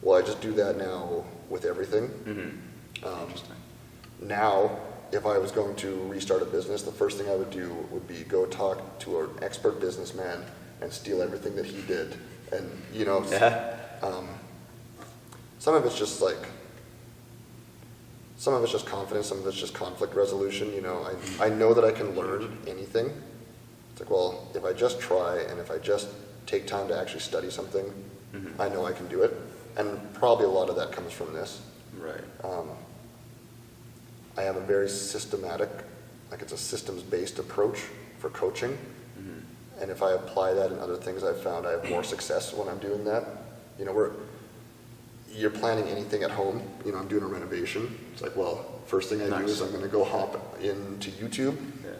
Well, I just do that now with everything. Mm-hmm. Interesting. Now, if I was going to restart a business, the first thing I would do would be go talk to an expert businessman and steal everything that he did. And, you know, Yeah. some of it's just like, some of it's just confidence, some of it's just conflict resolution. You know, I know that I can learn anything. It's like, well, if I just try and if I just take time to actually study something, Mm-hmm. I know I can do it. And probably a lot of that comes from this. Right. I have a very systematic, like it's a systems-based approach for coaching. Mm-hmm. And if I apply that in other things, I've found I have more success when I'm doing that. You know, you're planning anything at home. You know, I'm doing a renovation. It's like, well, first thing I do is I'm going to go hop into YouTube, Yeah.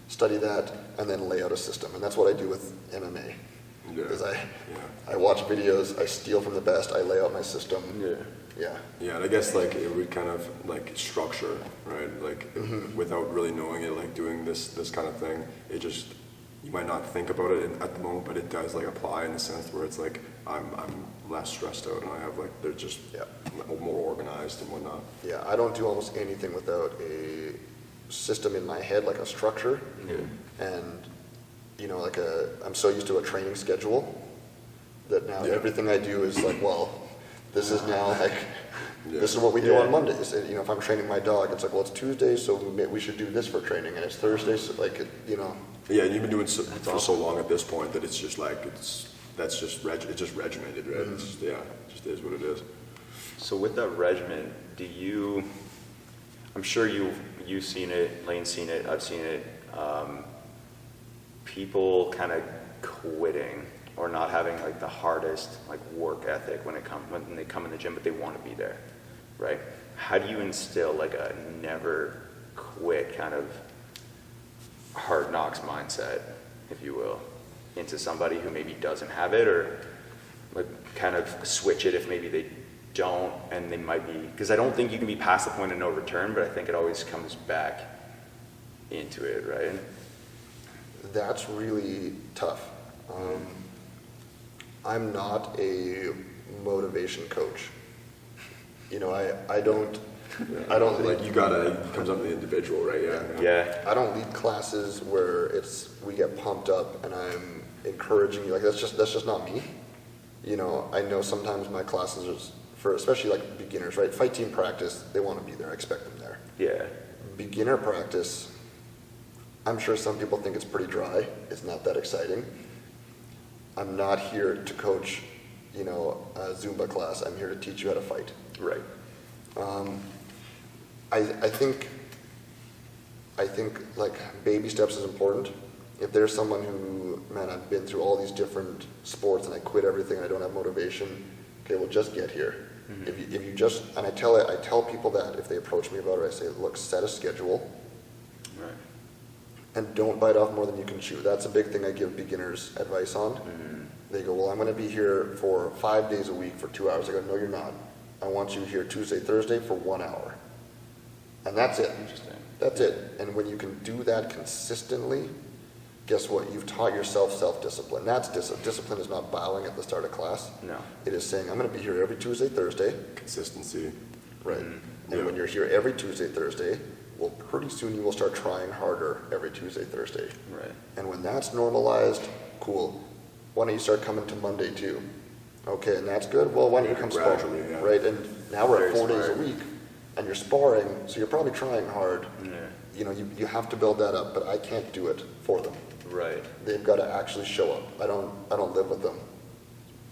study that, and then lay out a system. And that's what I do with MMA. Yeah. Is I watch videos, I steal from the best, I lay out my system. Yeah. Yeah. Yeah, and I guess like it would kind of like structure, right? Like without really knowing it, like doing this kind of thing, it just you might not think about it at the moment, but it does like apply in the sense where it's like I'm less stressed out, and I have like they're just more organized and whatnot. Yeah, I don't do almost anything without a system in my head, like a structure, and you know, like I'm so used to a training schedule that now everything I do is like, well, this is now like. This is what we do on Mondays. And, you know, if I'm training my dog, it's like, well, it's Tuesday, so we should do this for training, and it's Thursday, so like, you know. Yeah, and you've been doing for so long at this point that it's just like it's just regimented, right? It's just, it just is what it is. So with that regimen, I'm sure you've seen it, Laine's seen it, I've seen it. People kind of quitting or not having like the hardest like work ethic when they come in the gym, but they want to be there, right? How do you instill like a never quit kind of hard knocks mindset, if you will, into somebody who maybe doesn't have it, or like kind of switch it if maybe they don't, and they might be, because I don't think you can be past the point of no return, but I think it always comes back into it, right? That's really tough. I'm not a motivation coach. You know, I don't like lead, it comes up to the individual, right? Yeah. I don't lead classes where we get pumped up and I'm encouraging you. Like that's just not me. You know, I know sometimes my classes are for especially like beginners, right? Fight team practice, they want to be there. I expect them there. Yeah. Beginner practice, I'm sure some people think it's pretty dry. It's not that exciting. I'm not here to coach, you know, a Zumba class. I'm here to teach you how to fight. Right. I think like baby steps is important. If there's someone who, man, I've been through all these different sports and I quit everything and I don't have motivation, okay, well just get here. If you just, and I tell people that if they approach me about it, I say, look, set a schedule. Right. And don't bite off more than you can chew. That's a big thing I give beginners advice on. They go, well, I'm going to be here for 5 days a week for 2 hours. I go, no, you're not. I want you here Tuesday, Thursday for 1 hour. And that's it. Interesting. That's it. And when you can do that consistently, guess what? You've taught yourself self-discipline. That's discipline is not bowing at the start of class. No. It is saying, I'm going to be here every Tuesday, Thursday. Consistency. Right. And when you're here every Tuesday, Thursday, well, pretty soon you will start trying harder every Tuesday, Thursday. Right. And when that's normalized, cool. Why don't you start coming to Monday too? Okay, and that's good. Well, why don't you come Gradually, sparring? Right. And now we're at 4 days a week, and you're sparring, so you're probably trying hard. Yeah. You know, you have to build that up, but I can't do it for them. Right. They've got to actually show up. I don't live with them.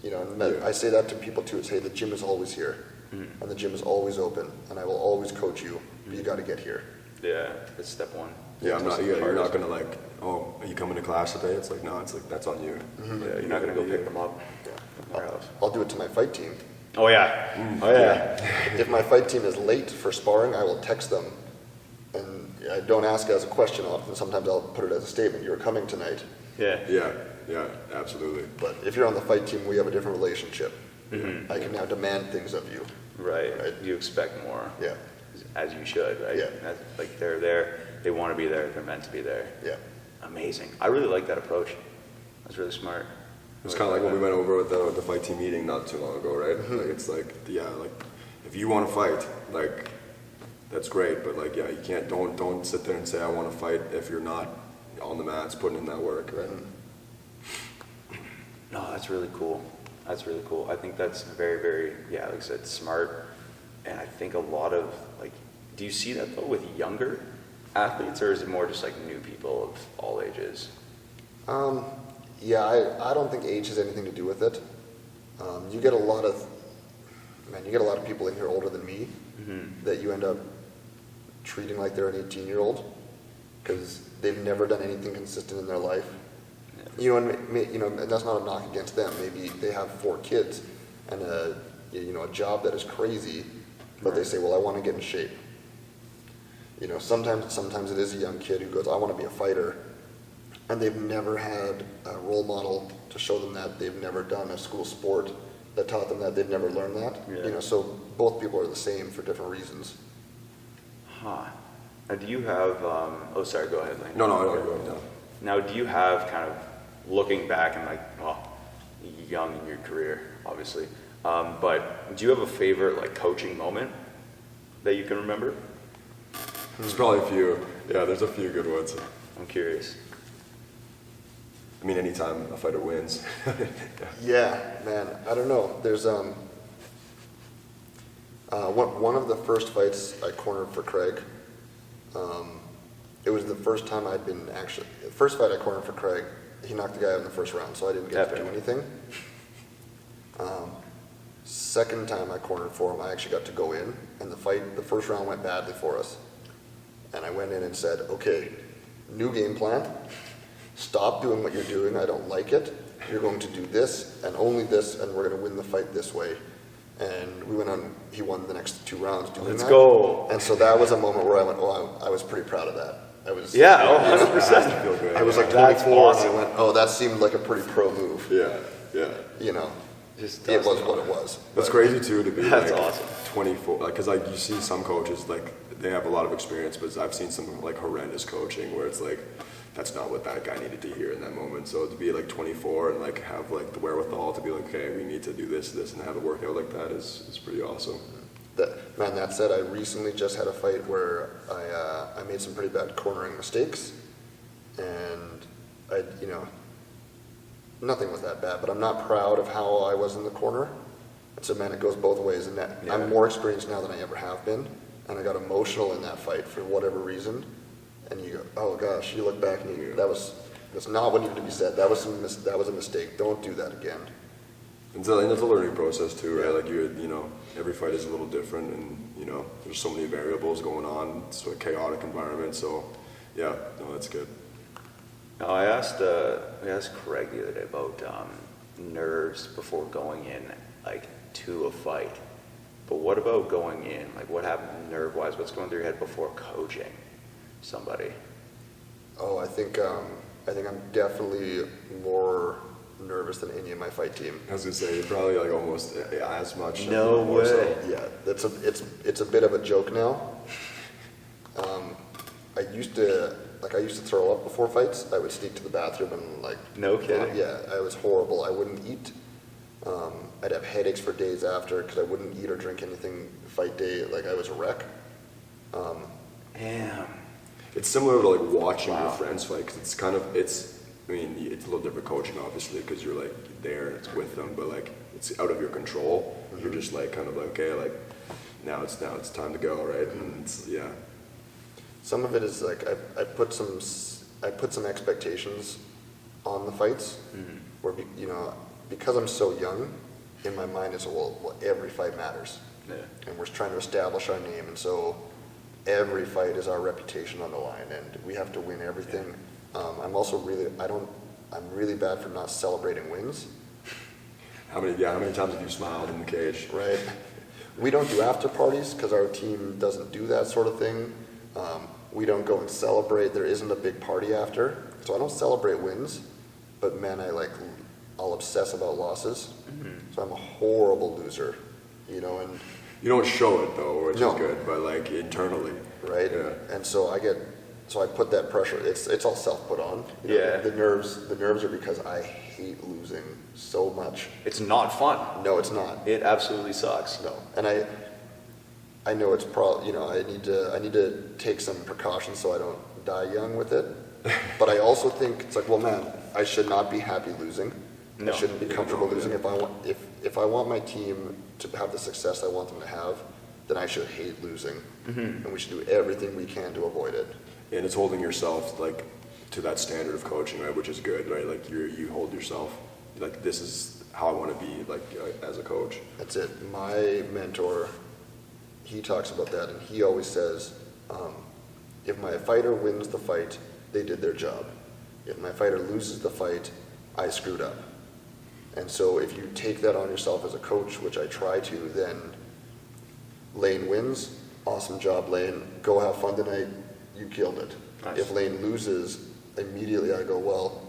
You know, and I say that to people too. It's, hey, the gym is always here, and the gym is always open, and I will always coach you. But you got to get here. Yeah, that's step one. Yeah, you're not gonna like, oh, are you coming to class today? It's like, no, it's like that's on you. Yeah, you're not gonna go pick them up. Yeah. I'll do it to my fight team. Oh yeah. Oh yeah. If my fight team is late for sparring, I will text them, and I don't ask as a question often. Sometimes I'll put it as a statement. You're coming tonight. Yeah. Yeah, absolutely. But if you're on the fight team, we have a different relationship. I can now demand things of you. Right. You expect more. Yeah. As you should, right? Yeah. Like they're there, they want to be there, they're meant to be there. Yeah. Amazing. I really like that approach. That's really smart. It's kind of like what we went over with the fight team meeting not too long ago, right? Like it's like, like if you want to fight, like that's great, but like you can't don't sit there and say I want to fight if you're not on the mats putting in that work, right? No, that's really cool. That's really cool. I think that's very, very, like I said, smart. And I think a lot of, like, do you see that though with younger athletes, or is it more just like new people of all ages? Yeah, I don't think age has anything to do with it. You get a lot of people in here older than me that you end up treating like they're an 18-year-old because they've never done anything consistent in their life. Yeah. And that's not a knock against them. Maybe they have 4 kids and a job that is crazy, but they say, well, I want to get in shape. You know, sometimes it is a young kid who goes, I want to be a fighter, and they've never had a role model to show them that. They've never done a school sport that taught them that. They've never learned that. Yeah. You know, so both people are the same for different reasons. Huh. Now, do you have? Oh, sorry. Go ahead, Laine. No, go ahead. Now, do you have kind of looking back and like, well, young in your career, obviously, but do you have a favorite like coaching moment that you can remember? There's probably a few. Yeah, there's a few good ones. I'm curious. I mean, anytime a fighter wins. Yeah, man, I don't know. There's one of the first fights I cornered for Craig. It was the first time I'd been the first fight I cornered for Craig. He knocked the guy out in the first round, so I didn't get to do anything. Second time I cornered for him, I actually got to go in, and the first round went badly for us. And I went in and said, okay, new game plan. Stop doing what you're doing. I don't like it. You're going to do this and only this, and we're going to win the fight this way. And we went on. He won the next 2 rounds doing that. Let's go. And so that was a moment where I went, oh, I was pretty proud of that. I was. Yeah, That has 100%. to feel good. I was like That's 24, awesome. and I went, oh, that seemed like a pretty pro move. Yeah. You know, Just it was doesn't- what it was. That's But- crazy too to be That's like awesome. 24, like, cause like you see some coaches like they have a lot of experience, but I've seen some like horrendous coaching where it's like that's not what that guy needed to hear in that moment. So to be like 24 and like have like the wherewithal to be like, okay, we need to do this, and have it work out like that is pretty awesome. That said, I recently just had a fight where I made some pretty bad cornering mistakes, and nothing was that bad, but I'm not proud of how I was in the corner. And so, man, it goes both ways, and Yeah. I'm more experienced now than I ever have been, and I got emotional in that fight for whatever reason. And you go, oh gosh, you look back and that's not what needed to be said. That was a mistake. Don't do that again. And so it's a learning process too, right? Like every fight is a little different, and there's so many variables going on. It's a chaotic environment, so yeah, no, that's good. Now, I asked Craig the other day about nerves before going in, like to a fight. But what about going in? Like, what happened nerve-wise? What's going through your head before coaching somebody? Oh, I think I'm definitely more nervous than any of my fight team. I was gonna say probably like almost as much. if No not more so. way. Yeah, it's a bit of a joke now. I used to throw up before fights. I would sneak to the bathroom and like. No kidding. Yeah, I was horrible. I wouldn't eat. I'd have headaches for days after because I wouldn't eat or drink anything fight day. Like I was a wreck. Damn. It's similar to like watching Wow. your friends fight, because it's a little different coaching obviously because you're like there and it's with them, but like it's out of your control. Mm-hmm. You're just like kind of like, okay, like now it's time to go, right? And it's, yeah. Some of it is like I put some expectations on the fights, where because I'm so young, in my mind it's well every fight matters, Yeah. and we're trying to establish our name, and so every fight is our reputation on the line, and we have to win everything. I'm also I'm really bad for not celebrating wins. How many times have you smiled in the cage? Right. We don't do after parties because our team doesn't do that sort of thing. We don't go and celebrate. There isn't a big party after, so I don't celebrate wins. But man, I'll obsess about losses. So I'm a horrible loser, and You don't show it though, which No. is good, but like internally. right. Yeah. And so I put that pressure. It's all self put on. Yeah. The nerves are because I hate losing so much. It's not fun. No, it's not. It absolutely sucks. No, and I know it's probably I need to take some precautions so I don't die young with it. But I also think it's like, well, man, I should not be happy losing. No. I shouldn't be comfortable No, losing. yeah. If I want my team to have the success I want them to have, then I should hate losing, and we should do everything we can to avoid it. And it's holding yourself like to that standard of coaching, right? Which is good, right? Like you hold yourself like this is how I want to be like as a coach. That's it. My mentor, he talks about that, and he always says, if my fighter wins the fight, they did their job. If my fighter loses the fight, I screwed up. And so if you take that on yourself as a coach, which I try to, then Laine wins, awesome job, Laine. Go have fun tonight, you killed it. Nice. If Laine loses, immediately I go, well,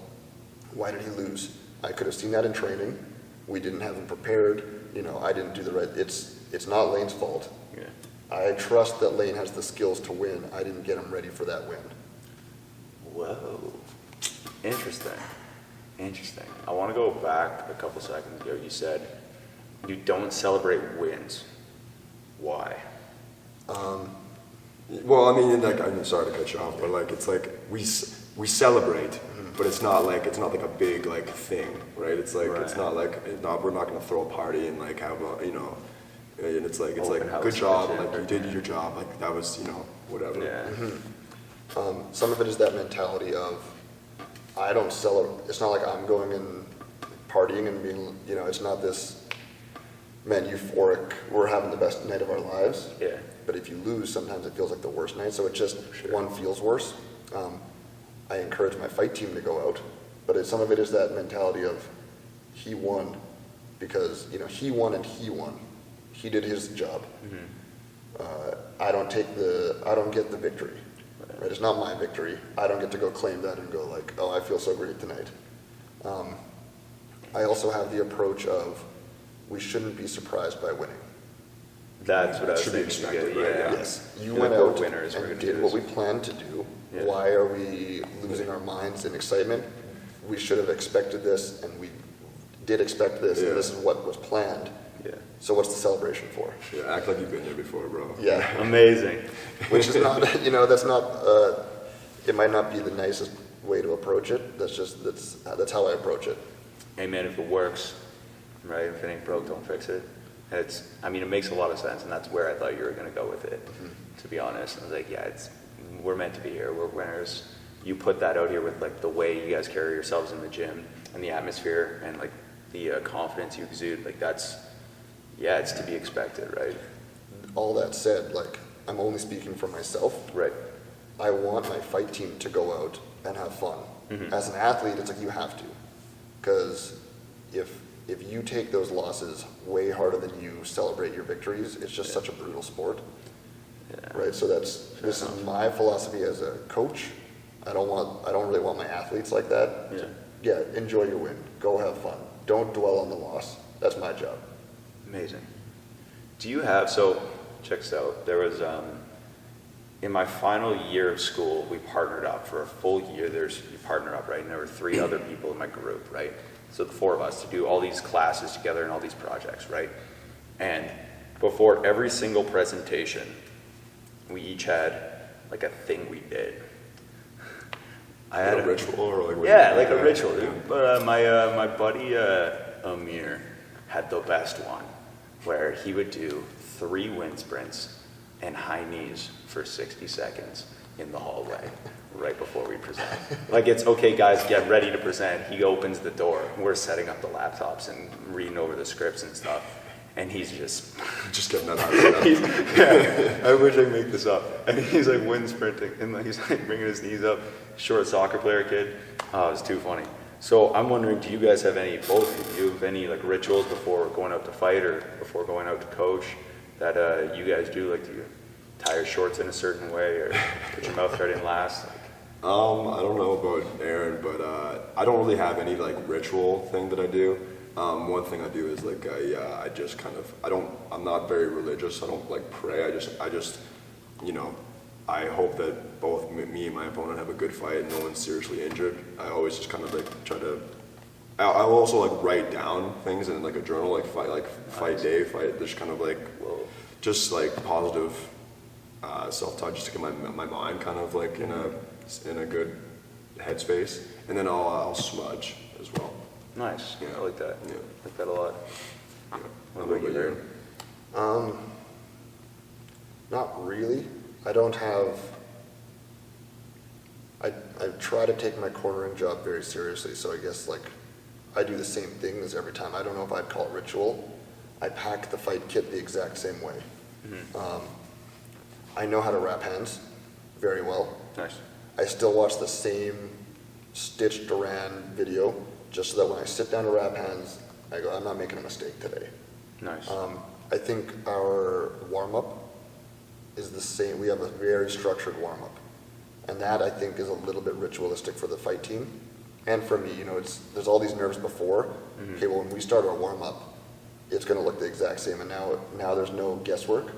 why did he lose? I could have seen that in training. We didn't have him prepared. I didn't do the right. It's not Laine's fault. Yeah. I trust that Laine has the skills to win. I didn't get him ready for that win. Whoa. Interesting. Interesting. I want to go back a couple seconds ago. You said you don't celebrate wins. Why? Well, I mean, like, I'm sorry to cut you off, but like, it's like we celebrate, but it's not like a big like thing, right? It's like Right. it's not like we're not gonna throw a party and like have a and it's like Open house good job, and shit. like you did your job, like that was whatever. Yeah. Some of it is that mentality of, I don't celebrate, it's not like I'm going and partying and being, it's not this, man, euphoric, we're having the best night of our lives. Yeah. But if you lose, sometimes it feels like the worst night, so it just, one feels worse. I encourage my fight team to go out, but some of it is that mentality of, he won, because, he won and he won. He did his job. I don't get the victory. Right? It's not my victory. I don't get to go claim that and go like, oh, I feel so great tonight. I also have the approach of, we shouldn't be surprised by winning. That's what I was Should be thinking. expected, Yeah. right? Yeah. Yes, you You're went like, we're out winners, we're and gonna did do what this. we planned to do. Yeah. Why are we losing our minds in excitement? We should have expected this, and we did expect this, Yeah. and this is what was planned. Yeah. So what's the celebration for? Yeah, act like you've been there before, bro. Yeah. Amazing. Which is not, that's not, it might not be the nicest way to approach it. That's how I approach it. Hey man, if it works, right? If it ain't broke, don't fix it. It makes a lot of sense, and that's where I thought you were gonna go with it. To be honest, I was like, yeah, we're meant to be here. We're winners. You put that out here with like the way you guys carry yourselves in the gym and the atmosphere and like the confidence you exude. Like it's to be expected, right? All that said, like, I'm only speaking for myself. Right. I want my fight team to go out and have fun. As an athlete, it's like you have to. Because if you take those losses way harder than you celebrate your victories, it's just such a brutal sport. Yeah. Right? So this is my philosophy as a coach. I don't really want my athletes like that. Yeah. Yeah, enjoy your win. Go have fun. Don't dwell on the loss. That's my job. Amazing. Check this out. There was, in my final year of school, we partnered up for a full year. You partner up, right? And there were 3 other people in my group, right? So the 4 of us to do all these classes together and all these projects, right? And before every single presentation, we each had like a thing we did. I had a ritual or like what yeah, you- like a yeah. ritual, dude. But my buddy Amir had the best one, where he would do 3 wind sprints and high knees for 60 seconds in the hallway right before we present. Like, it's okay, guys, get ready to present. He opens the door. We're setting up the laptops and reading over the scripts and stuff. And he's just, Just getting that out of yeah, I wish I could make this up. And he's like wind sprinting and like, he's like bringing his knees up. Short soccer player kid. Oh, it was too funny. So I'm wondering, do you guys have any, both of you, have any like rituals before going out to fight or before going out to coach that you guys do? Like, do you tie your shorts in a certain way or put your mouth guard in last? I don't know about Aaron, but I don't really have any like ritual thing that I do. One thing I do is like I just kind of I'm not very religious. I don't like pray. I just I hope that both me and my opponent have a good fight and no one's seriously injured. I always just kind of like try to. I'll also like write down things in like a journal, like fight day, just kind of like just like positive self-talk, just to get my mind kind of like in a good headspace, and then I'll smudge as well. Nice. Yeah. I like that. Yeah. I like that a lot. Yeah. What about you, Aaron? Not really. I don't have. I try to take my cornering job very seriously, so I guess like I do the same things every time. I don't know if I'd call it ritual. I pack the fight kit the exact same way. I know how to wrap hands very well. Nice. I still watch the same Stitch Duran video just so that when I sit down to wrap hands, I go, I'm not making a mistake today. Nice. I think our warm-up is the same. We have a very structured warm-up. And that, I think, is a little bit ritualistic for the fight team. And for me, there's all these nerves before. Okay, well, when we start our warm-up, it's going to look the exact same. And now there's no guesswork.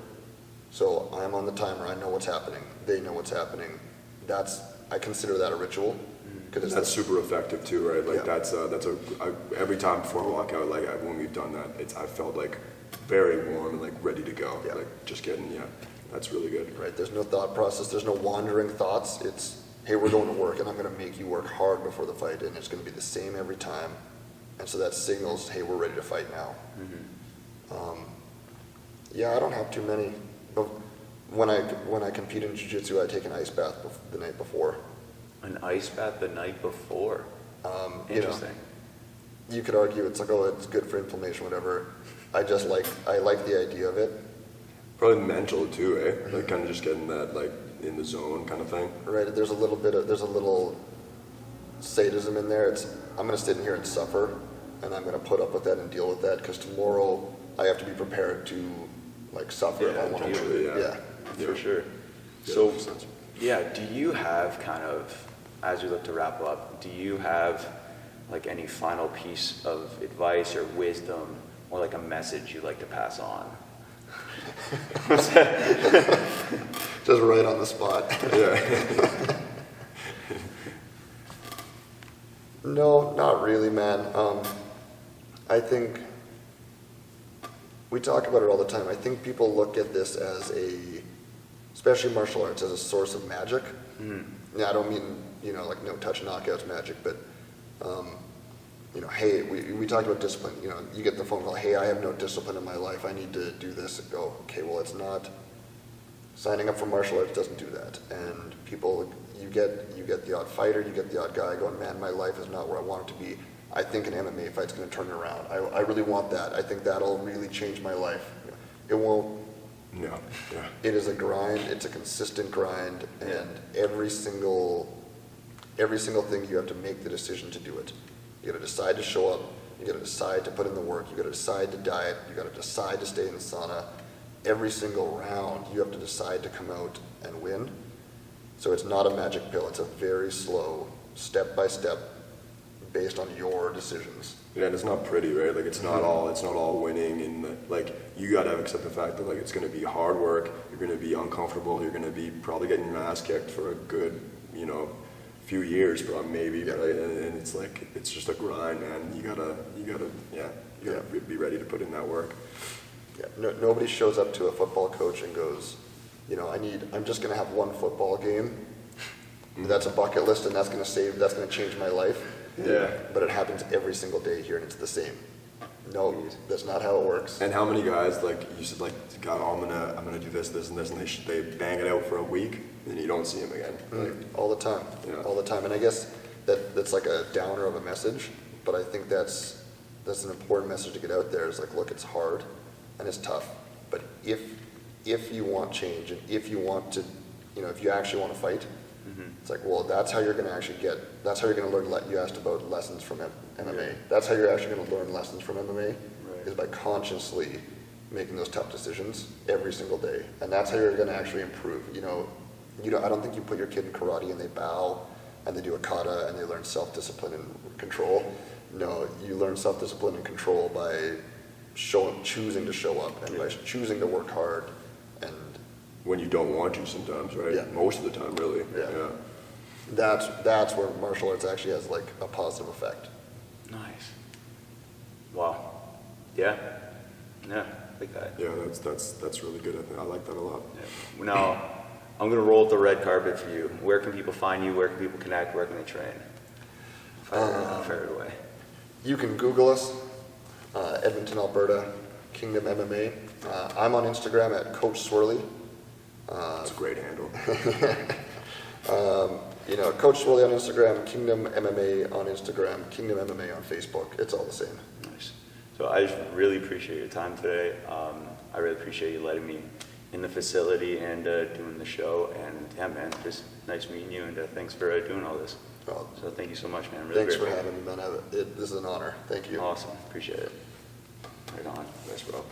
So I'm on the timer. I know what's happening. They know what's happening. I consider that a ritual. because That's super effective too, right? Like Yeah. every time before I walk out, like when we've done that, I felt like very warm and like ready to go. Yeah. Like just getting, that's really good. right. There's no thought process. There's no wandering thoughts. It's, hey, we're going to work, and I'm going to make you work hard before the fight, and it's going to be the same every time. And so that signals, hey, we're ready to fight now. Yeah, I don't have too many. But when I compete in jiu-jitsu, I take an ice bath the night before. An ice bath the night before. Interesting. You could argue it's like, oh, it's good for inflammation, whatever. I like the idea of it. Probably mental too, eh? Like kind of just getting that like in the zone kind of thing. Right. There's a little sadism in there. I'm going to sit in here and suffer, and I'm going to put up with that and deal with that, because tomorrow I have to be prepared to like suffer if I want to. Totally, yeah. For sure. Yeah, So, makes sense. do you have kind of, as we look to wrap up, do you have like any final piece of advice or wisdom or like a message you'd like to pass on? Just right on the spot. Yeah. No, not really, man. I think we talk about it all the time. I think people look at this as especially martial arts, as a source of magic. Now, I don't mean, like no touch knockouts magic, but, hey, we talked about discipline. You get the phone call, hey, I have no discipline in my life. I need to do this. And go, okay, well, it's not. Signing up for martial arts doesn't do that. And people, you get the odd fighter, you get the odd guy going, man, my life is not where I want it to be. I think an MMA fight's going to turn it around. I really want that. I think that'll really change my life. It won't. No. Yeah. It is a grind. It's a consistent grind, and every single thing you have to make the decision to do it. You got to decide to show up. You got to decide to put in the work. You got to decide to diet. You got to decide to stay in the sauna. Every single round, you have to decide to come out and win. So it's not a magic pill. It's a very slow, step-by-step, based on your decisions. Yeah, and it's not pretty, right? Like it's not all winning, and like you gotta accept the fact that like it's gonna be hard work. You're gonna be uncomfortable. You're gonna be probably getting your ass kicked for a good, few years, probably maybe. Yeah. Right? And it's like it's just a grind, man. You gotta be ready to put in that work. Yeah, nobody shows up to a football coach and goes, I'm just gonna have one football game. That's a bucket list, and that's gonna change my life. Yeah. But it happens every single day here, and it's the same. No, that's not how it works. And how many guys, like, you said, like, God, I'm gonna do this, and this, and they bang it out for a week, and you don't see them again. Like, All the time. Yeah. All the time. And I guess that's like a downer of a message, but I think that's an important message to get out there. Is like, look, it's hard, and it's tough, but if you want change, and if you want to, if you actually want to fight, it's like, well, that's how you're going to learn. You asked about lessons from MMA. Yeah. That's how you're actually going to learn lessons from MMA, Right. is by consciously making those tough decisions every single day. And that's how you're going to actually improve. I don't think you put your kid in karate and they bow and they do a kata and they learn self-discipline and control. No, you learn self-discipline and control by choosing to show up and by choosing to work hard. And when you don't want to sometimes, right? Yeah. Most of the time, really. Yeah. That's where martial arts actually has like a positive effect. Nice. Wow. Yeah. Yeah. Like that. Yeah, that's really good. I like that a lot. Yeah. Now, I'm going to roll out the red carpet for you. Where can people find you? Where can people connect? Where can they train? Fire it away. You can Google us, Edmonton, Alberta, Kingdom MMA. I'm on Instagram at Coach Swirly. It's a great handle. Coach Swirly on Instagram, Kingdom MMA on Instagram, Kingdom MMA on Facebook. It's all the same. Nice. So I just really appreciate your time today. I really appreciate you letting me in the facility and doing the show. And yeah, man, just nice meeting you, and thanks for doing all this. Well, So thank you so much, man. Really thanks for grateful. having me, man. This is an honor. Thank you. Awesome. Appreciate it. Right on. Nice, bro.